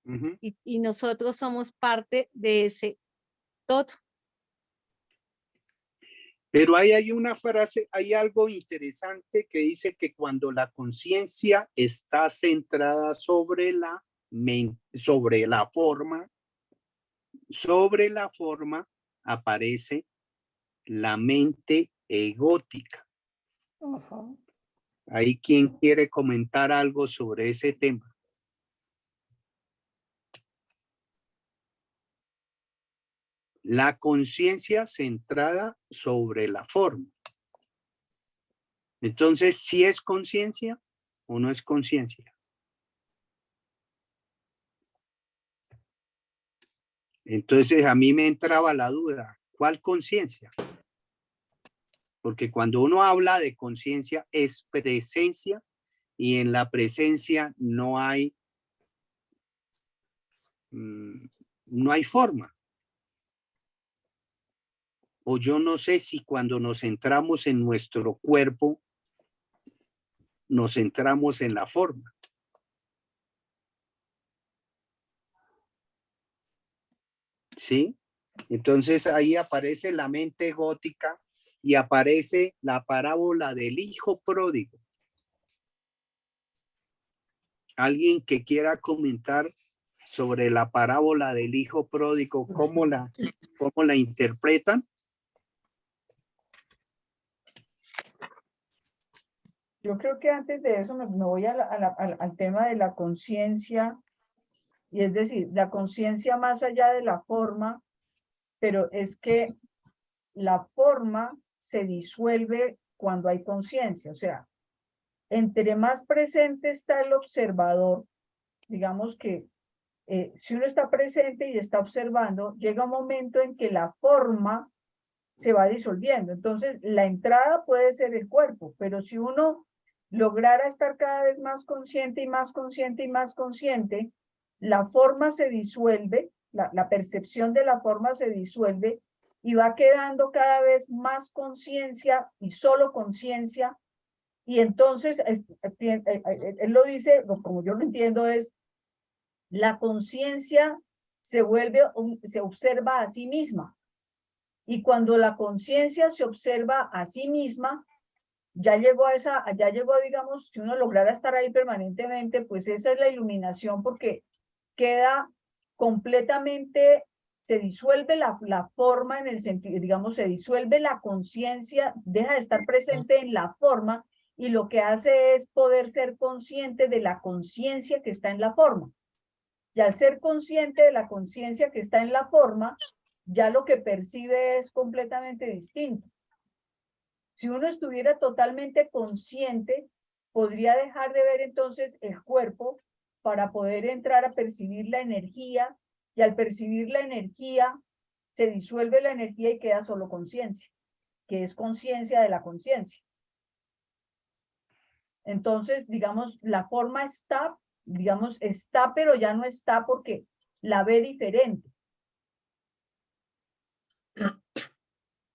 Ujú. Y nosotros somos parte de ese todo. Pero ahí hay una frase, hay algo interesante que dice que cuando la conciencia está centrada sobre la mente, sobre la forma aparece la mente egótica. ¿Hay quien quiere comentar algo sobre ese tema? La conciencia centrada sobre la forma. Entonces, ¿sí es conciencia o no es conciencia? Entonces, a mí me entraba la duda, ¿cuál conciencia? Porque cuando uno habla de conciencia es presencia y en la presencia no hay forma. o yo no sé si cuando nos centramos en nuestro cuerpo, nos centramos en la forma. ¿Sí? Entonces ahí aparece la mente gótica y aparece la parábola del hijo pródigo. ¿Alguien que quiera comentar sobre la parábola del hijo pródigo, cómo la interpretan? Yo creo que antes de eso me voy al tema de la conciencia, y es decir, la conciencia más allá de la forma, pero es que la forma se disuelve cuando hay conciencia, o sea, entre más presente está el observador, digamos que si uno está presente y está observando, llega un momento en que la forma se va disolviendo. Entonces, la entrada puede ser el cuerpo, pero si uno lograra estar cada vez más consciente y más consciente y más consciente, la forma se disuelve, la percepción de la forma se disuelve y va quedando cada vez más conciencia y solo conciencia. Y entonces, él lo dice, como yo lo entiendo, es la conciencia se observa a sí misma. Y cuando la conciencia se observa a sí misma, ya llegó, digamos, si uno lograra estar ahí permanentemente, pues esa es la iluminación, porque queda completamente, se disuelve la forma en el sentido, digamos, se disuelve la conciencia, deja de estar presente en la forma, y lo que hace es poder ser consciente de la conciencia que está en la forma. Y al ser consciente de la conciencia que está en la forma, ya lo que percibe es completamente distinto. Si uno estuviera totalmente consciente, podría dejar de ver entonces el cuerpo para poder entrar a percibir la energía, y al percibir la energía, se disuelve la energía y queda solo conciencia, que es conciencia de la conciencia. Entonces, digamos, la forma está, digamos, está, pero ya no está porque la ve diferente.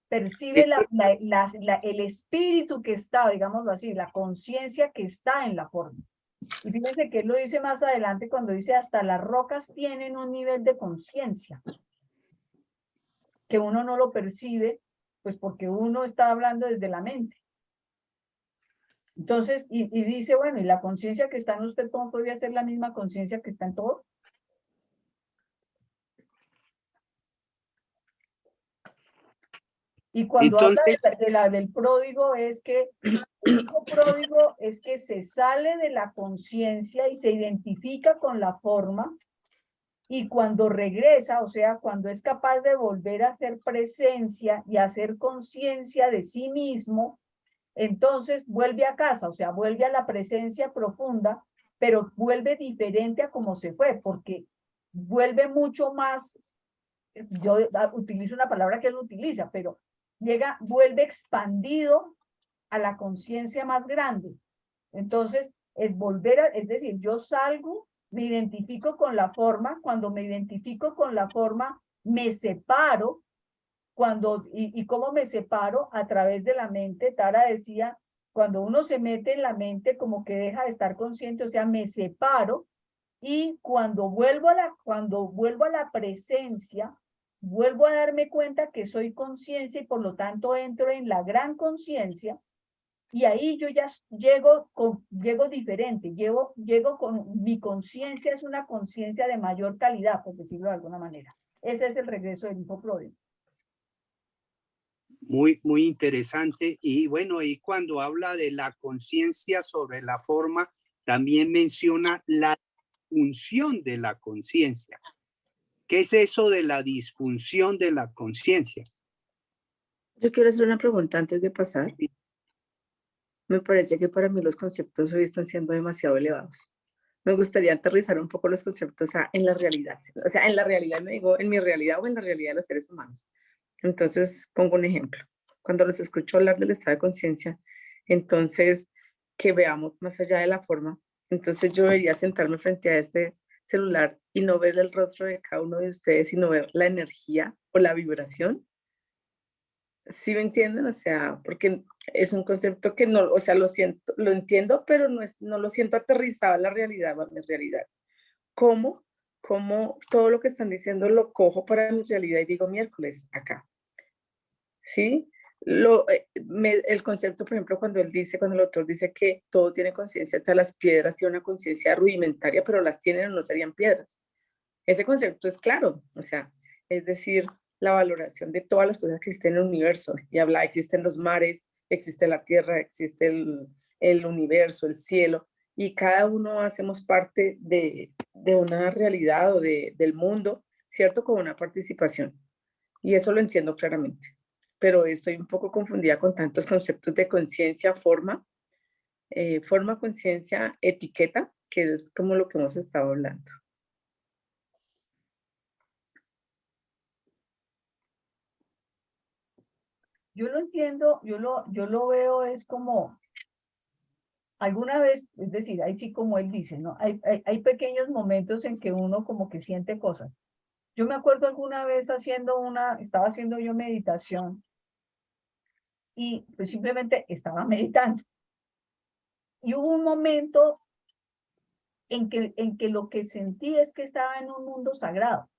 Percibe el espíritu que está, digámoslo así, la conciencia que está en la forma. Y fíjense que él lo dice más adelante cuando dice hasta las rocas tienen un nivel de conciencia, que uno no lo percibe, pues porque uno está hablando desde la mente. Entonces, y dice, bueno, ¿y la conciencia que está en usted cómo podría ser la misma conciencia que está en todo? Y cuando Entonces, habla del pródigo, es que el hijo pródigo es que se sale de la conciencia y se identifica con la forma, y cuando regresa, o sea, cuando es capaz de volver a hacer presencia y a hacer conciencia de sí mismo, entonces vuelve a casa, o sea, vuelve a la presencia profunda, pero vuelve diferente a como se fue, porque vuelve mucho más, yo utilizo una palabra que él utiliza, pero vuelve expandido a la conciencia más grande. Entonces, es decir, yo salgo, me identifico con la forma, cuando me identifico con la forma, me separo, y cómo me separo a través de la mente. Tara decía, cuando uno se mete en la mente, como que deja de estar consciente, o sea, me separo, y cuando vuelvo a la presencia, vuelvo a darme cuenta que soy conciencia y por lo tanto entro en la gran conciencia, y ahí yo ya llego diferente, llego con mi conciencia, es una conciencia de mayor calidad, por decirlo de alguna manera. Ese es el regreso del hijo pródigo. muy, muy interesante. Y bueno, y cuando habla de la conciencia sobre la forma, también menciona la disfunción de la conciencia. ¿Qué es eso de la disfunción de la conciencia? Yo quiero hacer una pregunta antes de pasar. Me parece que para mí los conceptos hoy están siendo demasiado elevados. Me gustaría aterrizar un poco los conceptos en la realidad. O sea, en la realidad, me digo, en mi realidad o en la realidad de los seres humanos. Entonces, pongo un ejemplo. Cuando los escucho hablar del estado de conciencia, entonces, que veamos más allá de la forma, entonces yo debería sentarme frente a este celular y no ver el rostro de cada uno de ustedes, sino ver la energía o la vibración. ¿Sí me entienden? O sea, porque es un concepto que no, o sea, lo siento, lo entiendo, pero no lo siento aterrizado a la realidad, a mi realidad. ¿Cómo? ¿Cómo todo lo que están diciendo lo cojo para mi realidad y digo miércoles acá? ¿Sí? El concepto, por ejemplo, cuando el autor dice que todo tiene conciencia, hasta las piedras tienen una conciencia rudimentaria, pero las tienen o no serían piedras. Ese concepto es claro, o sea, es decir, la valoración de todas las cosas que existen en el universo. Y habla, existen los mares, existe la tierra, existe el universo, el cielo, y cada uno hacemos parte de una realidad o del mundo, ¿cierto? Con una participación. Y eso lo entiendo claramente. Pero estoy un poco confundida con tantos conceptos de conciencia, forma, conciencia, etiqueta, que es como lo que hemos estado hablando. Yo lo entiendo, yo lo veo es como, alguna vez, es decir, ahí sí como él dice, ¿no? Hay pequeños momentos en que uno como que siente cosas. Yo me acuerdo alguna vez estaba haciendo yo meditación y pues simplemente estaba meditando. Y hubo un momento en que lo que sentí es que estaba en un mundo sagrado.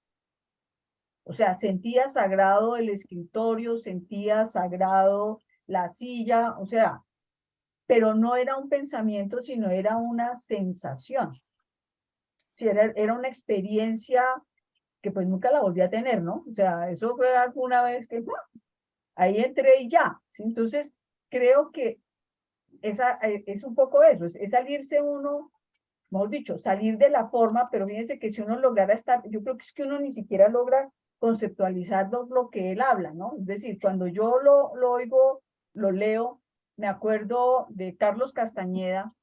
O sea, sentía sagrado el escritorio, sentía sagrado la silla, o sea, pero no era un pensamiento, sino era una sensación. Sí, era una experiencia que pues nunca la volví a tener, ¿no? O sea, eso fue alguna vez que ahí entré y ya. ¿Sí? Entonces, creo que es un poco eso, es salirse uno, mejor dicho, salir de la forma, pero fíjense que si uno lograra estar, yo creo que es que uno ni siquiera logra conceptualizar lo que él habla, ¿no? Es decir, cuando yo lo oigo, lo leo, me acuerdo de Carlos Castañeda,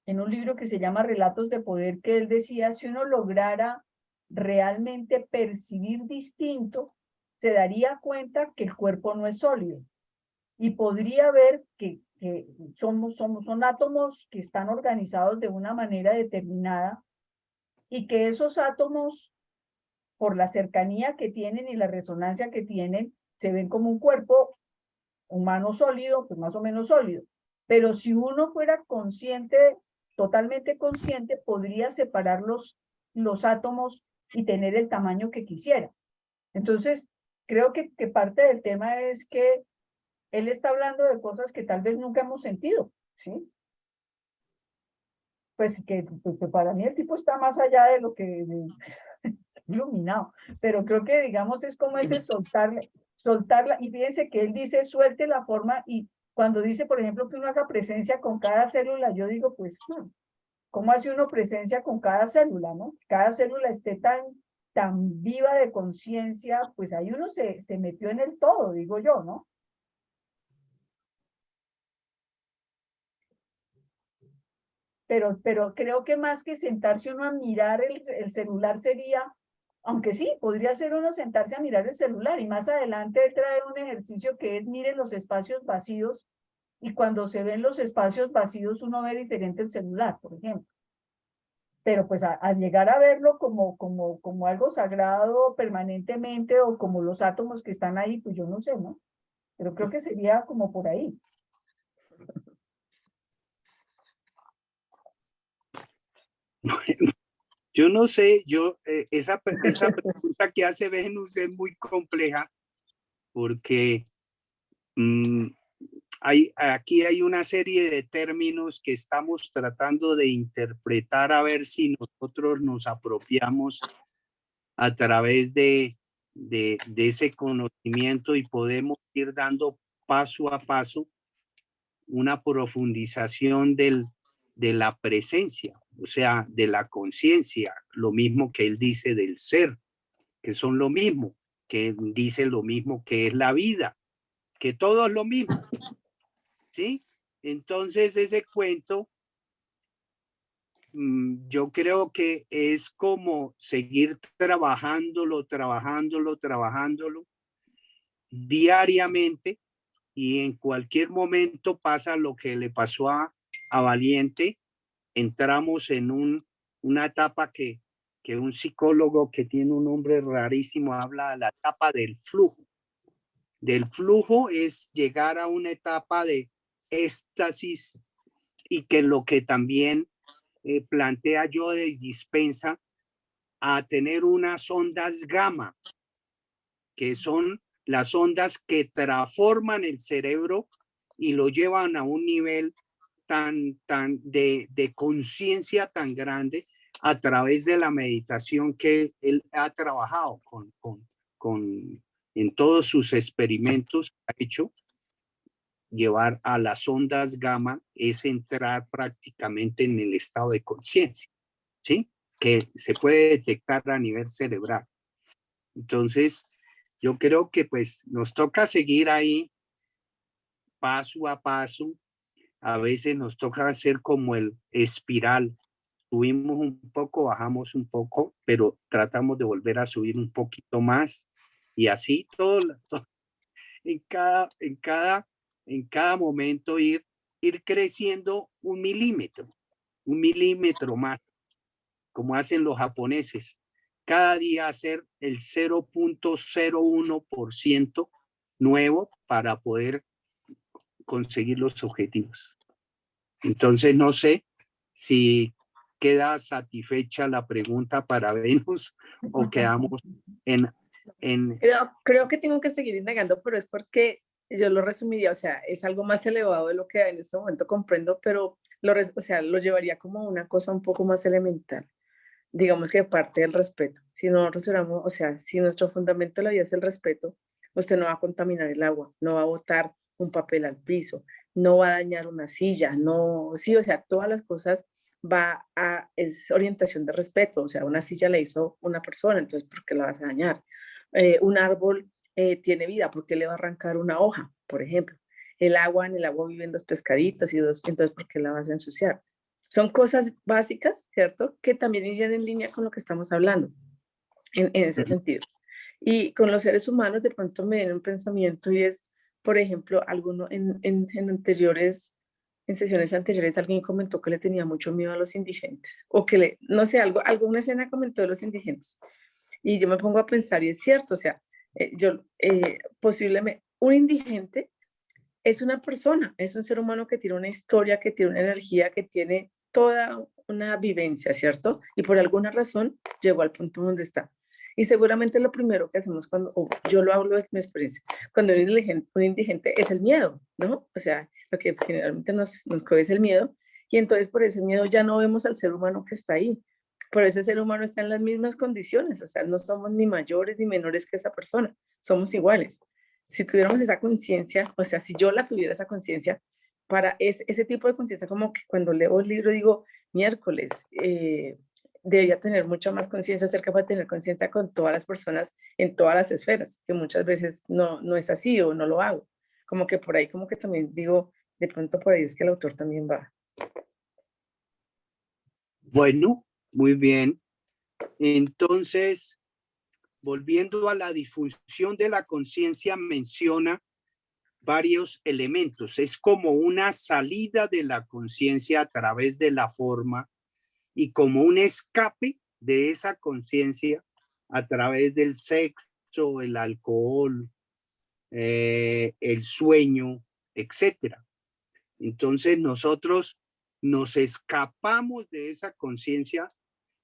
en un libro que se llama Relatos de Poder, que él decía, si uno lograra realmente percibir distinto, se daría cuenta que el cuerpo no es sólido y podría ver que son átomos que están organizados de una manera determinada y que esos átomos, por la cercanía que tienen y la resonancia que tienen, se ven como un cuerpo humano sólido, pues más o menos sólido. Pero si uno fuera consciente, totalmente consciente, podría separar los átomos y tener el tamaño que quisiera. Entonces, creo que parte del tema es que él está hablando de cosas que tal vez nunca hemos sentido, ¿sí? Pues que para mí el tipo está más allá de lo que iluminado, pero creo que digamos es como ese soltarla, y fíjense que él dice suelte la forma, y cuando dice por ejemplo que uno haga presencia con cada célula, yo digo pues, ¿cómo hace uno presencia con cada célula, no? Cada célula esté tan viva de conciencia, pues ahí uno se metió en el todo, digo yo, ¿no? Pero creo que más que sentarse uno a mirar el celular sería, aunque sí, podría ser uno sentarse a mirar el celular y más adelante traer un ejercicio que es mire los espacios vacíos y cuando se ven los espacios vacíos uno ve diferente el celular, por ejemplo. Pero pues al llegar a verlo como algo sagrado permanentemente o como los átomos que están ahí, pues yo no sé, ¿no? Pero creo que sería como por ahí. Yo no sé, esa pregunta que hace Venus es muy compleja porque aquí hay una serie de términos que estamos tratando de interpretar a ver si nosotros nos apropiamos a través de ese conocimiento y podemos ir dando paso a paso una profundización de la presencia, o sea, de la conciencia, lo mismo que él dice del ser, que son lo mismo, que dice lo mismo que es la vida, que todo es lo mismo, ¿sí? Entonces ese cuento, yo creo que es como seguir trabajándolo diariamente y en cualquier momento pasa lo que le pasó a Valiente. Entramos en una etapa que un psicólogo que tiene un nombre rarísimo habla de la etapa del flujo. del flujo es llegar a una etapa de éxtasis y que lo que también plantea yo de dispensa a tener unas ondas gamma, que son las ondas que transforman el cerebro y lo llevan a un nivel tan de conciencia tan grande a través de la meditación que él ha trabajado en todos sus experimentos que ha hecho. Llevar a las ondas gamma es entrar prácticamente en el estado de conciencia, ¿sí? Que se puede detectar a nivel cerebral. Entonces, yo creo que pues nos toca seguir ahí paso a paso. A veces nos toca hacer como el espiral. Subimos un poco, bajamos un poco, pero tratamos de volver a subir un poquito más y así todo en cada momento ir creciendo un milímetro más, como hacen los japoneses. Cada día hacer el 0.01% nuevo para poder conseguir los objetivos. Entonces, no sé si queda satisfecha la pregunta para Venus o quedamos en Creo que tengo que seguir indagando, pero es porque yo lo resumiría, o sea, es algo más elevado de lo que en este momento comprendo, pero o sea, lo llevaría como una cosa un poco más elemental. Digamos que parte del respeto. Si nosotros éramos, o sea, si nuestro fundamento de la vida es el respeto, usted no va a contaminar el agua, no va a botar un papel al piso, no va a dañar una silla, no, sí, o sea, todas las cosas es orientación de respeto, o sea, una silla la hizo una persona, entonces, ¿por qué la vas a dañar? Un árbol tiene vida, ¿por qué le va a arrancar una hoja, por ejemplo? En el agua viven los pescaditos y entonces, ¿por qué la vas a ensuciar? Son cosas básicas, ¿cierto? Que también irían en línea con lo que estamos hablando, en ese sentido. Y con los seres humanos de pronto me viene un pensamiento y es, por ejemplo, en sesiones anteriores alguien comentó que le tenía mucho miedo a los indigentes, o que no sé, alguna escena comentó de los indigentes. Y yo me pongo a pensar y es cierto, o sea, posiblemente un indigente es una persona, es un ser humano que tiene una historia, que tiene una energía, que tiene toda una vivencia, ¿cierto? Y por alguna razón llegó al punto donde está. Y seguramente lo primero que hacemos yo lo hablo de mi experiencia, cuando un indigente es el miedo, ¿no? O sea, lo que generalmente nos coge es el miedo, y entonces por ese miedo ya no vemos al ser humano que está ahí. Por ese ser humano está en las mismas condiciones, o sea, no somos ni mayores ni menores que esa persona, somos iguales. Si tuviéramos esa conciencia, o sea, si yo la tuviera esa conciencia, para ese tipo de conciencia, como que cuando leo el libro digo, miércoles, debería tener mucha más conciencia, ser capaz de tener conciencia con todas las personas en todas las esferas, que muchas veces no es así o no lo hago. Como que por ahí, como que también digo, de pronto por ahí es que el autor también va. Bueno, muy bien. Entonces, volviendo a la difusión de la conciencia, menciona varios elementos. Es como una salida de la conciencia a través de la forma y como un escape de esa conciencia a través del sexo, el alcohol, el sueño, etcétera. Entonces nosotros nos escapamos de esa conciencia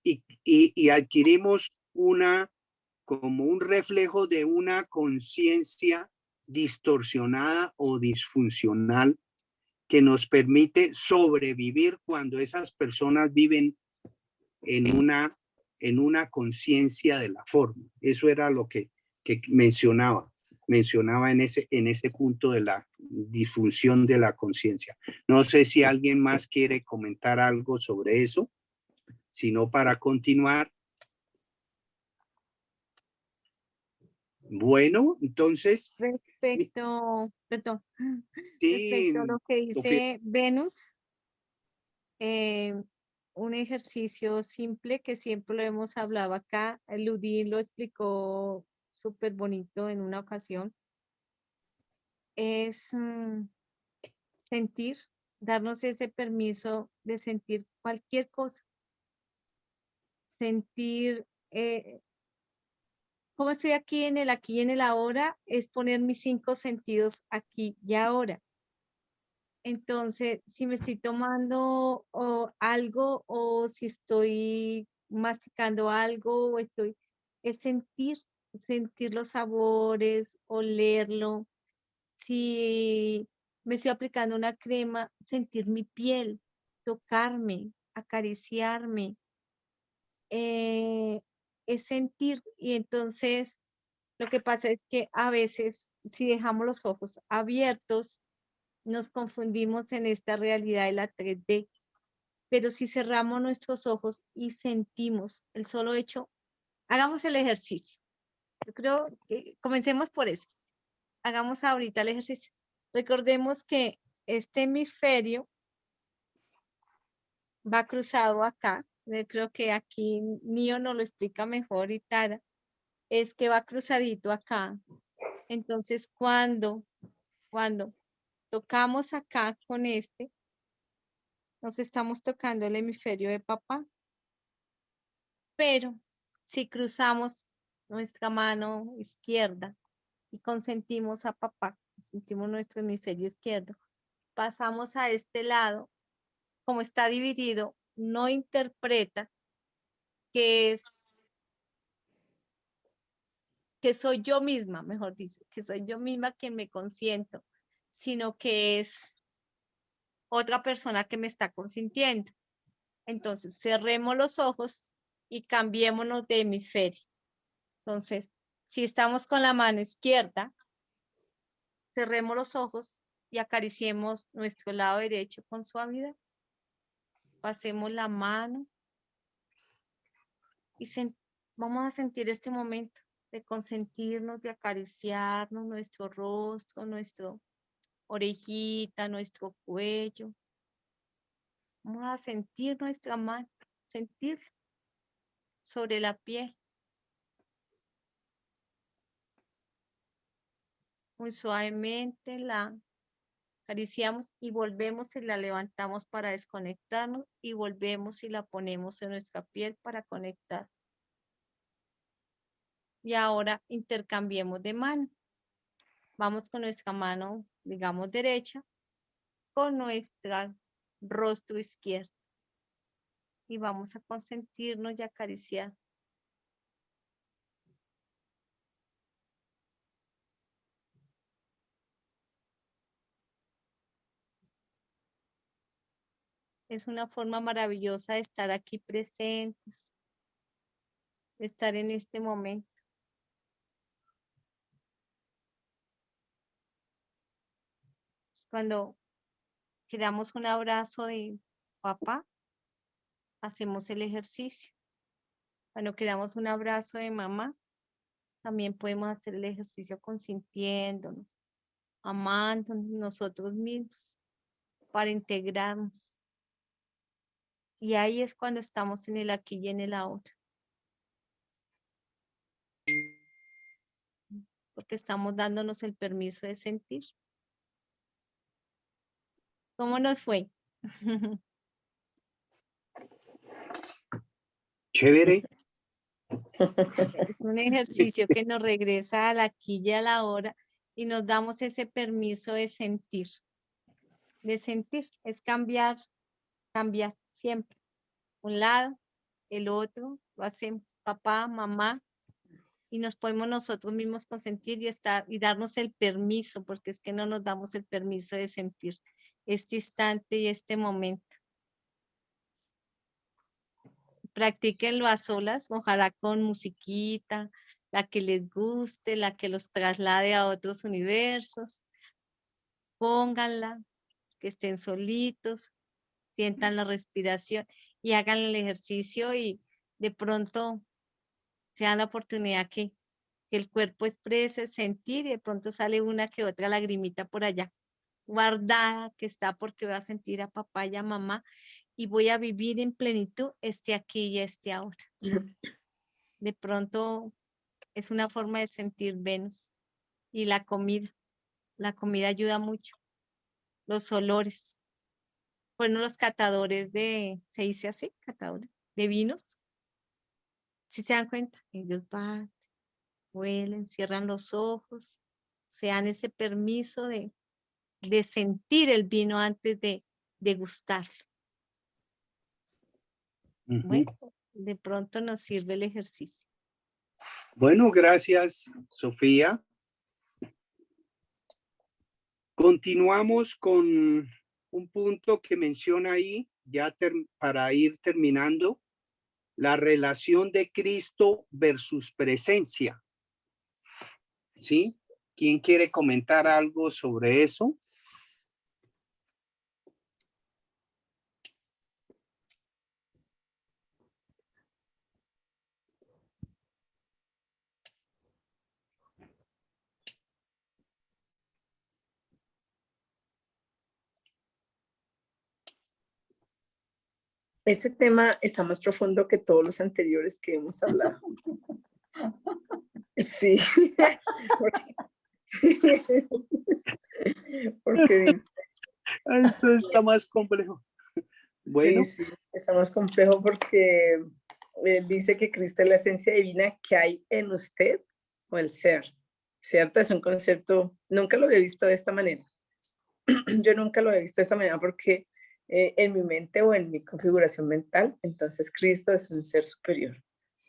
y adquirimos como un reflejo de una conciencia distorsionada o disfuncional que nos permite sobrevivir cuando esas personas viven en una conciencia de la forma. Eso era lo que mencionaba en ese punto de la disfunción de la conciencia. No sé si alguien más quiere comentar algo sobre eso, sino para continuar. Bueno, entonces. Respecto, perdón, Sí, respecto a lo que Sofía. dice Venus, un ejercicio simple que siempre lo hemos hablado acá, Ludin lo explicó súper bonito en una ocasión, es sentir, darnos ese permiso de sentir cualquier cosa, sentir ¿Cómo estoy aquí y en el ahora? Es poner mis 5 sentidos aquí y ahora. Entonces, si me estoy tomando algo o si estoy masticando algo o es sentir los sabores, olerlo. Si me estoy aplicando una crema, sentir mi piel, tocarme, acariciarme, es sentir. Y entonces lo que pasa es que a veces si dejamos los ojos abiertos, nos confundimos en esta realidad de la 3D, pero si cerramos nuestros ojos y sentimos el solo hecho, hagamos el ejercicio. Yo creo que comencemos por eso. Hagamos ahorita el ejercicio. Recordemos que este hemisferio va cruzado acá. Yo creo que aquí Nio nos lo explica mejor y Tara. Es que va cruzadito acá. Entonces, cuando tocamos acá con este, nos estamos tocando el hemisferio de papá. Pero si cruzamos nuestra mano izquierda y consentimos a papá, sentimos nuestro hemisferio izquierdo, pasamos a este lado, como está dividido, no interpreta que soy yo misma, mejor dicho, que soy yo misma quien me consiento, sino que es otra persona que me está consintiendo. Entonces, cerremos los ojos y cambiémonos de hemisferio. Entonces, si estamos con la mano izquierda, cerremos los ojos y acariciemos nuestro lado derecho con suavidad. Pasemos la mano y vamos a sentir este momento de consentirnos, de acariciarnos nuestro rostro, nuestra orejita, nuestro cuello. Vamos a sentir nuestra mano, sentir sobre la piel. Muy suavemente la acariciamos y volvemos y la levantamos para desconectarnos y volvemos y la ponemos en nuestra piel para conectar. Y ahora intercambiemos de mano. Vamos con nuestra mano, digamos, derecha, con nuestro rostro izquierdo. Y vamos a consentirnos y acariciar. Es una forma maravillosa de estar aquí presentes, de estar en este momento. Cuando queramos un abrazo de papá, hacemos el ejercicio. Cuando queramos un abrazo de mamá, también podemos hacer el ejercicio consintiéndonos, amándonos nosotros mismos para integrarnos. Y ahí es cuando estamos en el aquí y en el ahora. Porque estamos dándonos el permiso de sentir. ¿Cómo nos fue? Chévere. Es un ejercicio que nos regresa al aquí y a la hora y nos damos ese permiso de sentir. De sentir, es cambiar siempre. Un lado, el otro, lo hacemos papá, mamá, y nos podemos nosotros mismos consentir y estar y darnos el permiso, porque es que no nos damos el permiso de sentir este instante y este momento. Practíquenlo a solas, ojalá con musiquita, la que les guste, la que los traslade a otros universos. Pónganla, que estén solitos, sientan la respiración y hagan el ejercicio y de pronto se dan la oportunidad que el cuerpo exprese, sentir y de pronto sale una que otra lagrimita por allá, guardada que está porque voy a sentir a papá y a mamá y voy a vivir en plenitud este aquí y este ahora. De pronto es una forma de sentir Venus y la comida ayuda mucho, los olores. Bueno, los catadores se dice así, catadores de vinos, si se dan cuenta, ellos van huelen, cierran los ojos, se dan ese permiso de sentir el vino antes de degustarlo. Ujú. Bueno, de pronto nos sirve el ejercicio. Bueno, gracias, Sofía. Continuamos con un punto que menciona ahí, ya para ir terminando, la relación de Cristo versus presencia. ¿Sí? ¿Quién quiere comentar algo sobre eso? Ese tema está más profundo que todos los anteriores que hemos hablado. Sí. Porque dice, Esto está más complejo. Bueno, sí, está más complejo porque dice que Cristo es la esencia divina que hay en usted o el ser, ¿cierto? Es un concepto, nunca lo había visto de esta manera. Yo nunca lo he visto de esta manera porque en mi mente o en mi configuración mental, entonces Cristo es un ser superior.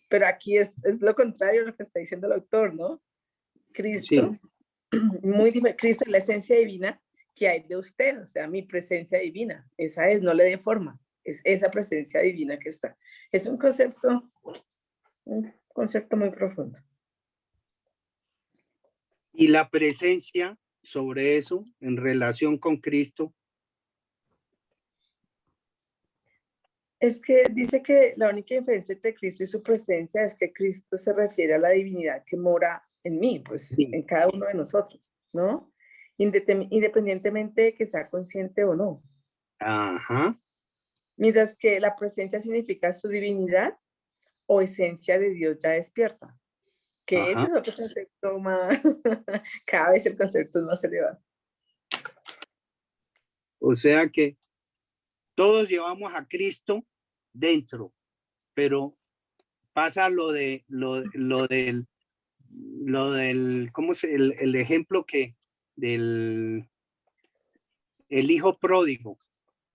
Pero aquí es lo contrario a lo que está diciendo el autor, ¿no? Cristo, Cristo es la esencia divina que hay de usted, o sea, mi presencia divina. Esa es, no le dé forma, es esa presencia divina que está. Es un concepto muy profundo. y la presencia sobre eso en relación con Cristo. Es que dice que la única diferencia entre Cristo y su presencia es que Cristo se refiere a la divinidad que mora en mí, pues Sí. en cada uno de nosotros, ¿no? Independientemente de que sea consciente o no. Ajá. Mientras que la presencia significa su divinidad o esencia de Dios ya despierta. Que ese Ajá. es otro concepto más, cada vez el concepto es más elevado. O sea que todos llevamos a Cristo dentro, pero pasa lo del, ¿cómo se, el ejemplo que del el hijo pródigo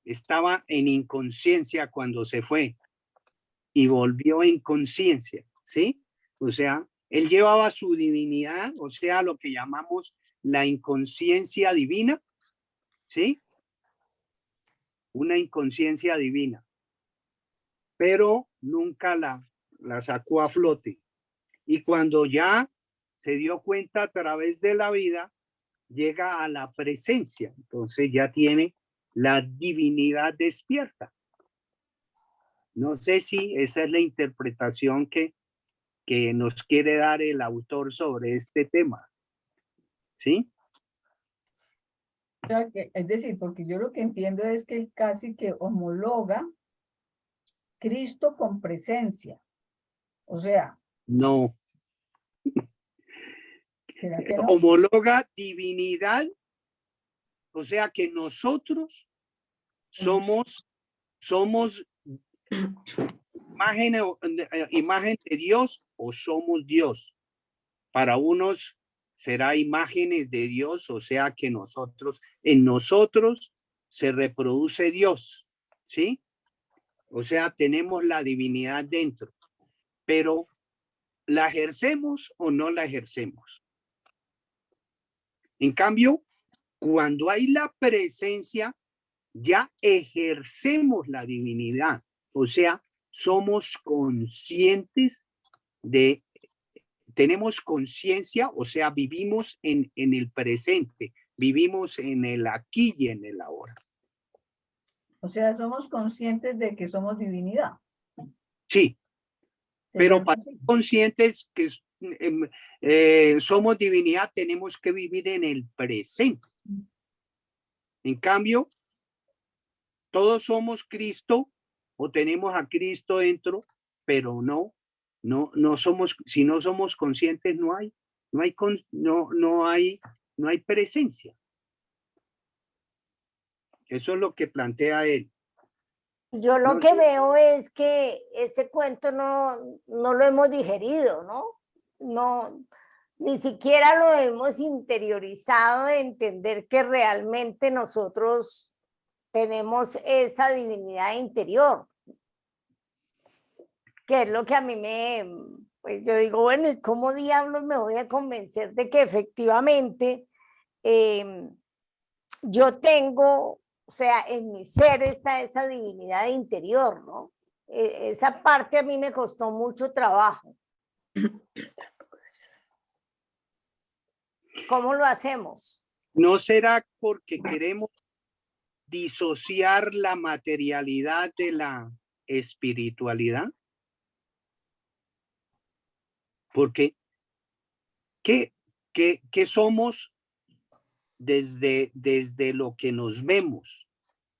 estaba en inconsciencia cuando se fue y volvió en conciencia, ¿sí? O sea, él llevaba su divinidad, o sea, lo que llamamos la inconsciencia divina, ¿sí? Una inconsciencia divina, pero nunca la sacó a flote. Y cuando ya se dio cuenta a través de la vida, llega a la presencia, entonces ya tiene la divinidad despierta. No sé si esa es la interpretación que nos quiere dar el autor sobre este tema. ¿Sí? O sea, es decir, porque yo lo que entiendo es que casi que homologa Cristo con presencia. O sea, No. ¿será que no? Homologa divinidad, o sea que nosotros somos imagen de Dios o somos Dios. Para unos será imágenes de Dios, o sea que en nosotros se reproduce Dios, ¿sí? O sea, tenemos la divinidad dentro, pero ¿la ejercemos o no la ejercemos? En cambio, cuando hay la presencia, ya ejercemos la divinidad, o sea, somos conscientes tenemos conciencia, o sea, vivimos en el presente, vivimos en el aquí y en el ahora. O sea, somos conscientes de que somos divinidad. Sí, pero para ser conscientes que somos divinidad, tenemos que vivir en el presente. En cambio, todos somos Cristo o tenemos a Cristo dentro, pero no somos, si no somos conscientes, no hay presencia. Eso es lo que plantea él. Yo lo que veo es que ese cuento no lo hemos digerido, ¿no? no, ni siquiera lo hemos interiorizado de entender que realmente nosotros tenemos esa divinidad interior, que es lo que a mí pues yo digo, bueno, ¿y cómo diablos me voy a convencer de que efectivamente yo tengo, o sea, en mi ser está esa divinidad interior, ¿no? Esa parte a mí me costó mucho trabajo. ¿Cómo lo hacemos? ¿No será porque queremos disociar la materialidad de la espiritualidad? Porque ¿qué somos desde lo que nos vemos?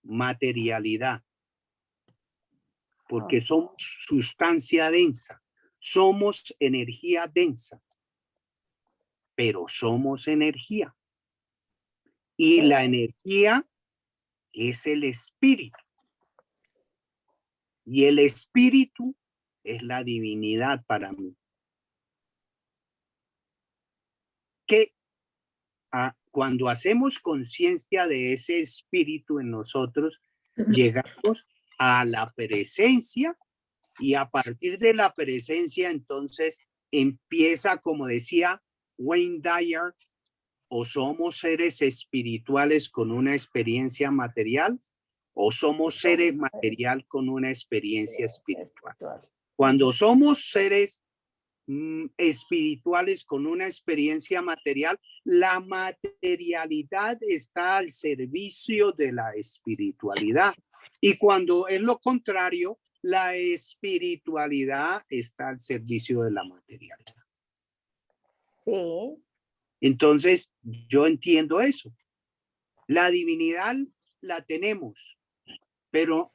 Materialidad. Porque somos sustancia densa, somos energía densa, pero somos energía. Y la energía es el espíritu. Y el espíritu es la divinidad para mí. Que cuando hacemos conciencia de ese espíritu en nosotros, llegamos a la presencia, y a partir de la presencia entonces empieza, como decía Wayne Dyer, o somos seres espirituales con una experiencia material, o somos seres material con una experiencia espiritual. Cuando somos seres espirituales con una experiencia material, la materialidad está al servicio de la espiritualidad. Y cuando es lo contrario, la espiritualidad está al servicio de la materialidad. Sí. Entonces, yo entiendo eso. La divinidad la tenemos, pero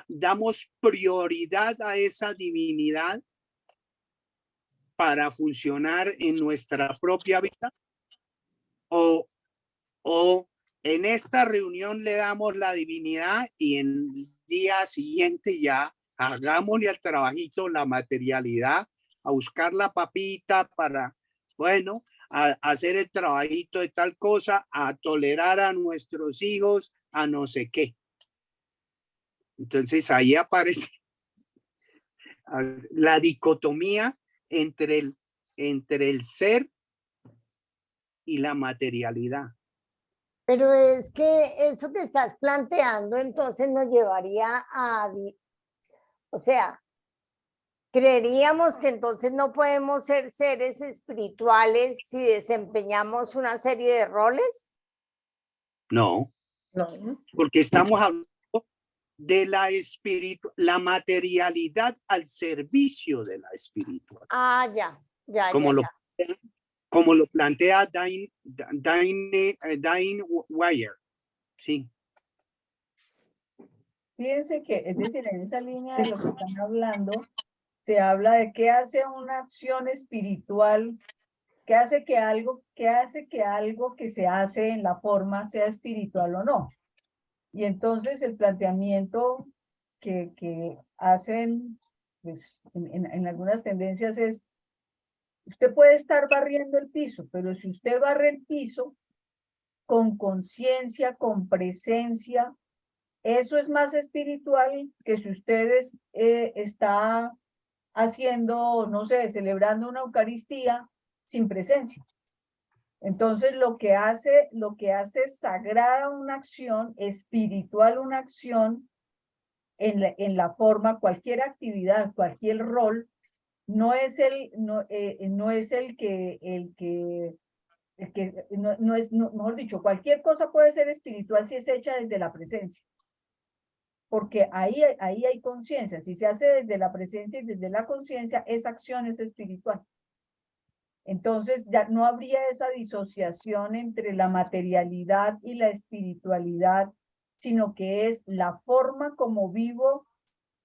damos prioridad a esa divinidad para funcionar en nuestra propia vida, o en esta reunión le damos la divinidad y en el día siguiente ya hagámosle al trabajito la materialidad, a buscar la papita para, bueno, a hacer el trabajito de tal cosa, a tolerar a nuestros hijos, a no sé qué. Entonces ahí aparece la dicotomía entre el ser y la materialidad. Pero es que eso que estás planteando entonces nos llevaría o sea, creeríamos que entonces no podemos ser seres espirituales si desempeñamos una serie de roles. No, porque estamos hablando de la materialidad al servicio de la espiritualidad. Ah, ya. Como lo plantea Diane Wire. Sí. Fíjense que, es decir, en esa línea de lo que están hablando, se habla de qué hace una acción espiritual, qué hace que algo que se hace en la forma sea espiritual o no. Y entonces el planteamiento que hacen pues, en algunas tendencias es, usted puede estar barriendo el piso, pero si usted barre el piso con conciencia, con presencia, eso es más espiritual que si ustedes está haciendo, no sé, celebrando una Eucaristía sin presencia. Entonces lo que hace sagrada una acción, espiritual una acción, en la forma, cualquier actividad, cualquier rol, no es el mejor dicho, cualquier cosa puede ser espiritual si es hecha desde la presencia. Porque ahí hay conciencia. Si se hace desde la presencia y desde la conciencia, esa acción es espiritual. Entonces ya no habría esa disociación entre la materialidad y la espiritualidad, sino que es la forma como vivo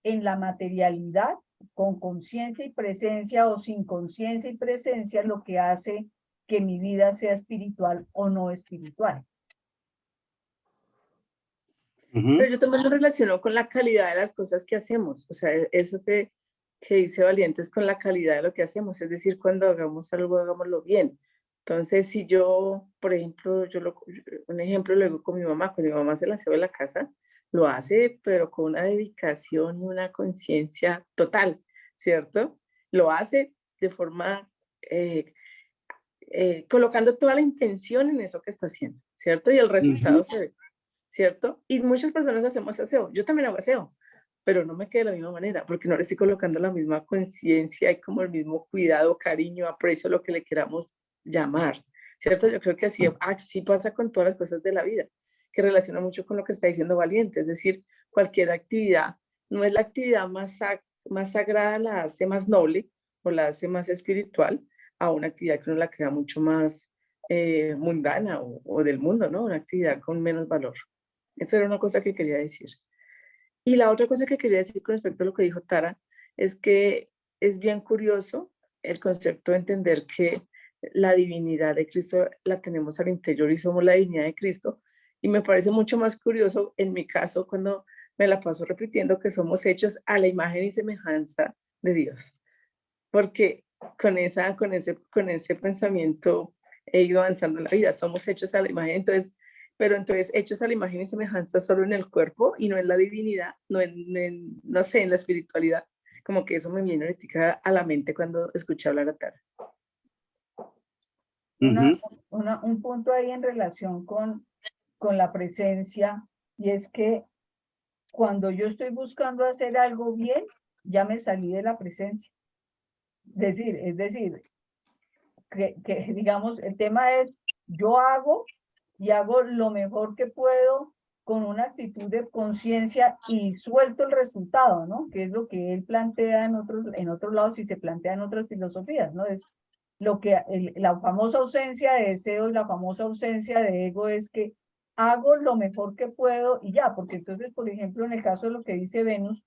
en la materialidad, con conciencia y presencia o sin conciencia y presencia, lo que hace que mi vida sea espiritual o no espiritual. Pero yo también lo relaciono con la calidad de las cosas que hacemos. O sea, eso que que dice valientes con la calidad de lo que hacemos, es decir, cuando hagamos algo, hagámoslo bien. Entonces, si yo, por ejemplo, un ejemplo luego con mi mamá, cuando mi mamá se la aseo de la casa, lo hace, pero con una dedicación y una conciencia total, ¿cierto? Lo hace de forma, colocando toda la intención en eso que está haciendo, ¿cierto? Y el resultado se ve, ¿cierto? Y muchas personas hacemos aseo, yo también hago aseo, pero no me queda de la misma manera, porque no le estoy colocando la misma conciencia y como el mismo cuidado, cariño, aprecio, lo que le queramos llamar, ¿cierto? Yo creo que así pasa con todas las cosas de la vida, que relaciona mucho con lo que está diciendo Valiente, es decir, cualquier actividad, no es la actividad más sagrada, la hace más noble o la hace más espiritual, a una actividad que uno la crea mucho más mundana o del mundo, ¿no? Una actividad con menos valor. Eso era una cosa que quería decir. Y la otra cosa que quería decir con respecto a lo que dijo Tara, es que es bien curioso el concepto de entender que la divinidad de Cristo la tenemos al interior y somos la divinidad de Cristo. Y me parece mucho más curioso en mi caso cuando me la paso repitiendo que somos hechos a la imagen y semejanza de Dios. Porque con ese pensamiento he ido avanzando en la vida, somos hechos a la imagen. Entonces, pero entonces hechos a la imagen y semejanza solo en el cuerpo y no en la divinidad, no sé, en la espiritualidad. Como que eso me viene ahorita a la mente cuando escuché hablar a Tara. Un punto ahí en relación con la presencia, y es que cuando yo estoy buscando hacer algo bien, ya me salí de la presencia. Es decir, que digamos, el tema es, yo hago y hago lo mejor que puedo con una actitud de conciencia y suelto el resultado, ¿no? Que es lo que él plantea en otros lados y se plantea en otras filosofías, ¿no? Es lo que la famosa ausencia de deseo y la famosa ausencia de ego es que hago lo mejor que puedo y ya, porque entonces, por ejemplo, en el caso de lo que dice Venus,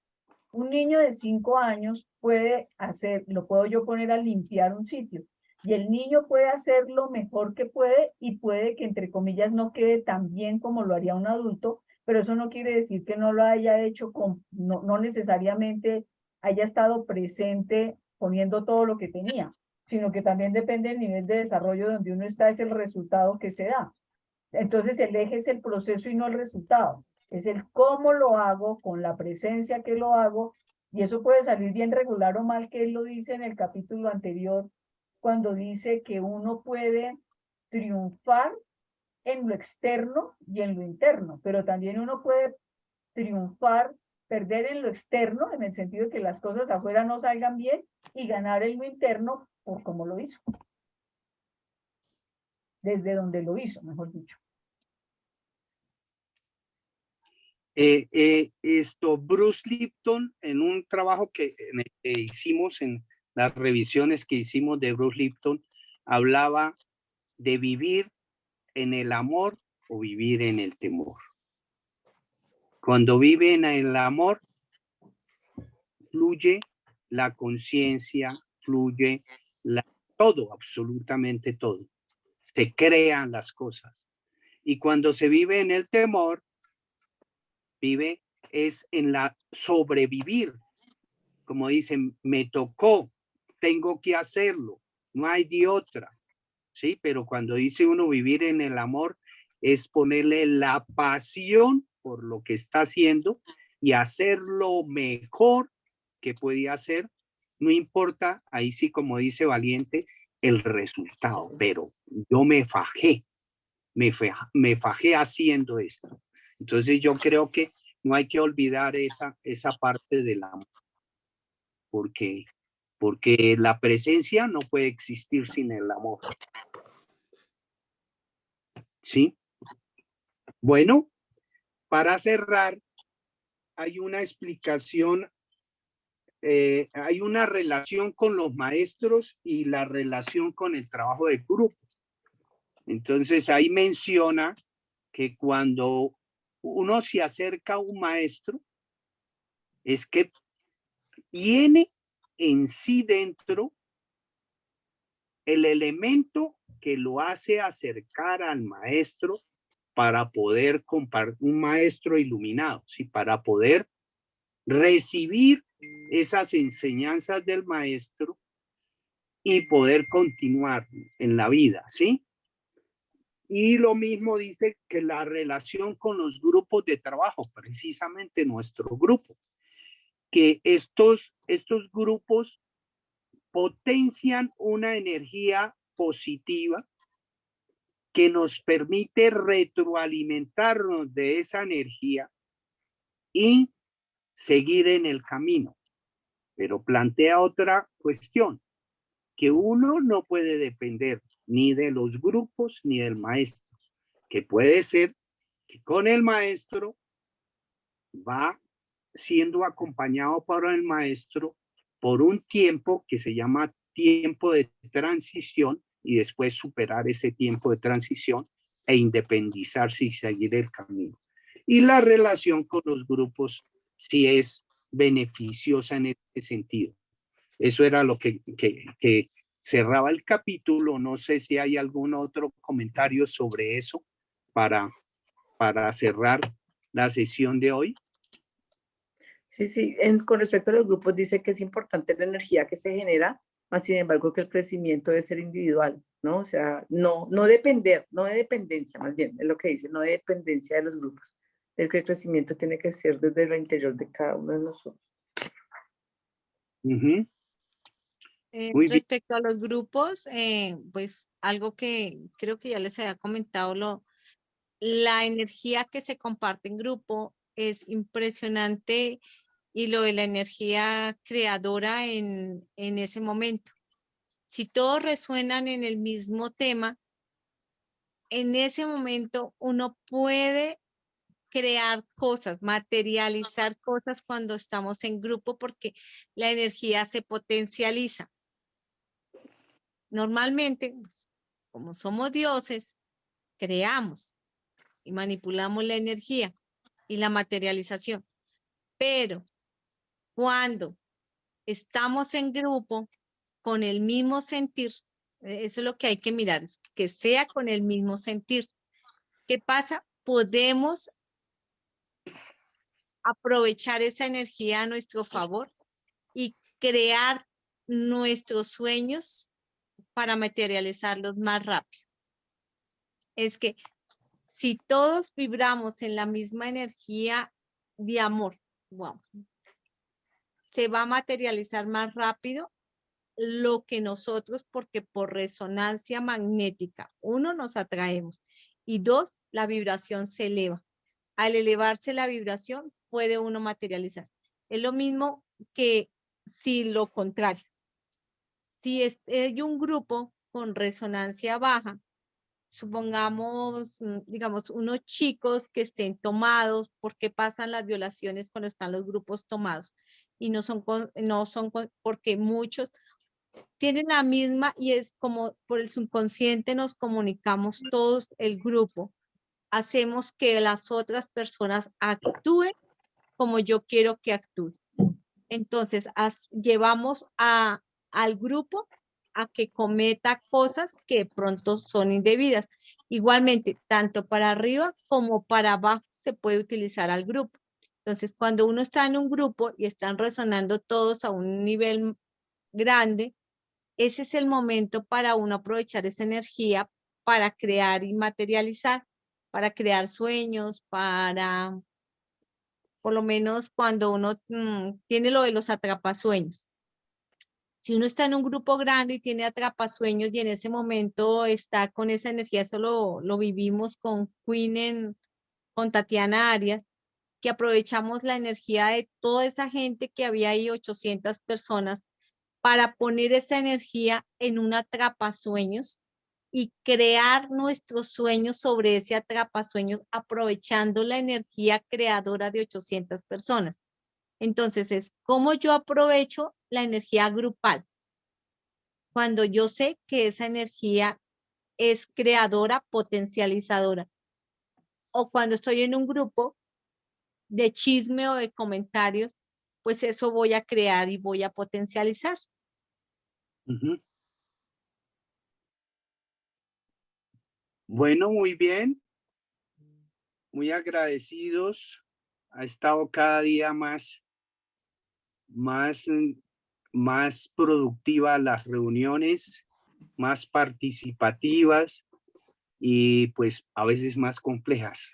un niño de 5 años puede hacer, lo puedo yo poner a limpiar un sitio, y el niño puede hacer lo mejor que puede y puede que, entre comillas, no quede tan bien como lo haría un adulto, pero eso no quiere decir que no lo haya hecho, no necesariamente haya estado presente poniendo todo lo que tenía, sino que también depende del nivel de desarrollo donde uno está, es el resultado que se da. Entonces el eje es el proceso y no el resultado. Es el cómo lo hago, con la presencia que lo hago, y eso puede salir bien regular o mal, que él lo dice en el capítulo anterior, cuando dice que uno puede triunfar en lo externo y en lo interno, pero también uno puede triunfar, perder en lo externo, en el sentido de que las cosas afuera no salgan bien, y ganar en lo interno por cómo lo hizo. Desde donde lo hizo, mejor dicho. Bruce Lipton, en un trabajo que hicimos en las revisiones que hicimos de Bruce Lipton, hablaba de vivir en el amor o vivir en el temor. Cuando vive en el amor, fluye la conciencia, fluye todo, absolutamente todo. Se crean las cosas. Y cuando se vive en el temor, es en la sobrevivir. Como dicen, me tocó, tengo que hacerlo, no hay de otra. Sí, pero cuando dice uno vivir en el amor, es ponerle la pasión por lo que está haciendo y hacer lo mejor que puede hacer. No importa, ahí sí, como dice Valiente, el resultado, pero yo me fajé haciendo esto. Entonces yo creo que no hay que olvidar esa parte del amor, porque la presencia no puede existir sin el amor. ¿Sí? Bueno, para cerrar, hay una explicación, hay una relación con los maestros y la relación con el trabajo de grupo. Entonces ahí menciona que cuando uno se acerca a un maestro, es que tiene en sí dentro el elemento que lo hace acercar al maestro para poder compartir, un maestro iluminado, ¿sí? Para poder recibir esas enseñanzas del maestro y poder continuar en la vida, ¿sí? Y lo mismo dice que la relación con los grupos de trabajo, precisamente nuestro grupo, que estos grupos potencian una energía positiva que nos permite retroalimentarnos de esa energía y seguir en el camino. Pero plantea otra cuestión, que uno no puede depender ni de los grupos ni del maestro, que puede ser que con el maestro va siendo acompañado por el maestro por un tiempo que se llama tiempo de transición y después superar ese tiempo de transición e independizarse y seguir el camino. Y la relación con los grupos sí es beneficiosa en ese sentido. Eso era lo que cerraba el capítulo. No sé si hay algún otro comentario sobre eso para cerrar la sesión de hoy. Sí, sí, con respecto a los grupos dice que es importante la energía que se genera, más sin embargo que el crecimiento debe ser individual, ¿no? O sea, no depender, no de dependencia, más bien, es lo que dice, no de dependencia de los grupos. El crecimiento tiene que ser desde lo interior de cada uno de nosotros. Muy bien. Respecto a los grupos, pues algo que creo que ya les había comentado, la energía que se comparte en grupo es impresionante y lo de la energía creadora en ese momento. Si todos resuenan en el mismo tema, en ese momento uno puede crear cosas, materializar cosas cuando estamos en grupo porque la energía se potencializa. Normalmente, como somos dioses, creamos y manipulamos la energía y la materialización. Pero cuando estamos en grupo con el mismo sentir, eso es lo que hay que mirar, que sea con el mismo sentir. ¿Qué pasa? Podemos aprovechar esa energía a nuestro favor y crear nuestros sueños para materializarlos más rápido. Es que si todos vibramos en la misma energía de amor, wow, se va a materializar más rápido lo que nosotros, porque por resonancia magnética, uno, nos atraemos y dos, la vibración se eleva. Al elevarse la vibración, puede uno materializar. Es lo mismo que si lo contrario. Si hay un grupo con resonancia baja, supongamos, digamos, unos chicos que estén tomados, ¿por qué pasan las violaciones cuando están los grupos tomados? Y porque muchos tienen la misma y es como por el subconsciente nos comunicamos todos el grupo. Hacemos que las otras personas actúen como yo quiero que actúen. Entonces, llevamos al grupo a que cometa cosas que pronto son indebidas. Igualmente, tanto para arriba como para abajo se puede utilizar al grupo. Entonces, cuando uno está en un grupo y están resonando todos a un nivel grande, ese es el momento para uno aprovechar esa energía para crear y materializar, para crear sueños, para, por lo menos cuando uno tiene lo de los atrapasueños. Si uno está en un grupo grande y tiene atrapasueños y en ese momento está con esa energía, eso lo vivimos con Queen, con Tatiana Arias, que aprovechamos la energía de toda esa gente que había ahí, 800 personas, para poner esa energía en un atrapasueños y crear nuestros sueños sobre ese atrapasueños, aprovechando la energía creadora de 800 personas. Entonces, es cómo yo aprovecho la energía grupal. Cuando yo sé que esa energía es creadora, potencializadora. O cuando estoy en un grupo de chisme o de comentarios, pues eso voy a crear y voy a potencializar. Bueno, muy bien. Muy agradecidos. Ha estado cada día más más productivas las reuniones, más participativas y pues a veces más complejas.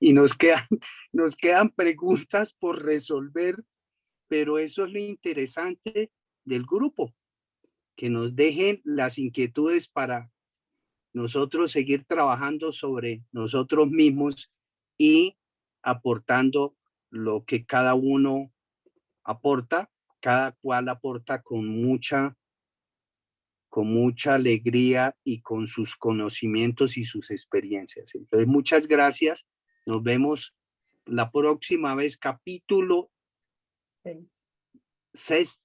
Y nos quedan preguntas por resolver, pero eso es lo interesante del grupo, que nos dejen las inquietudes para nosotros seguir trabajando sobre nosotros mismos y aportando lo que cada uno aporta, cada cual aporta con mucha alegría y con sus conocimientos y sus experiencias. Entonces, muchas gracias. Nos vemos la próxima vez, capítulo 6,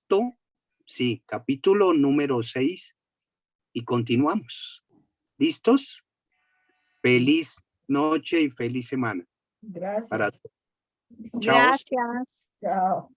sí, capítulo número 6 y continuamos. ¿Listos? Feliz noche y feliz semana. Gracias. Para Gracias. Chao.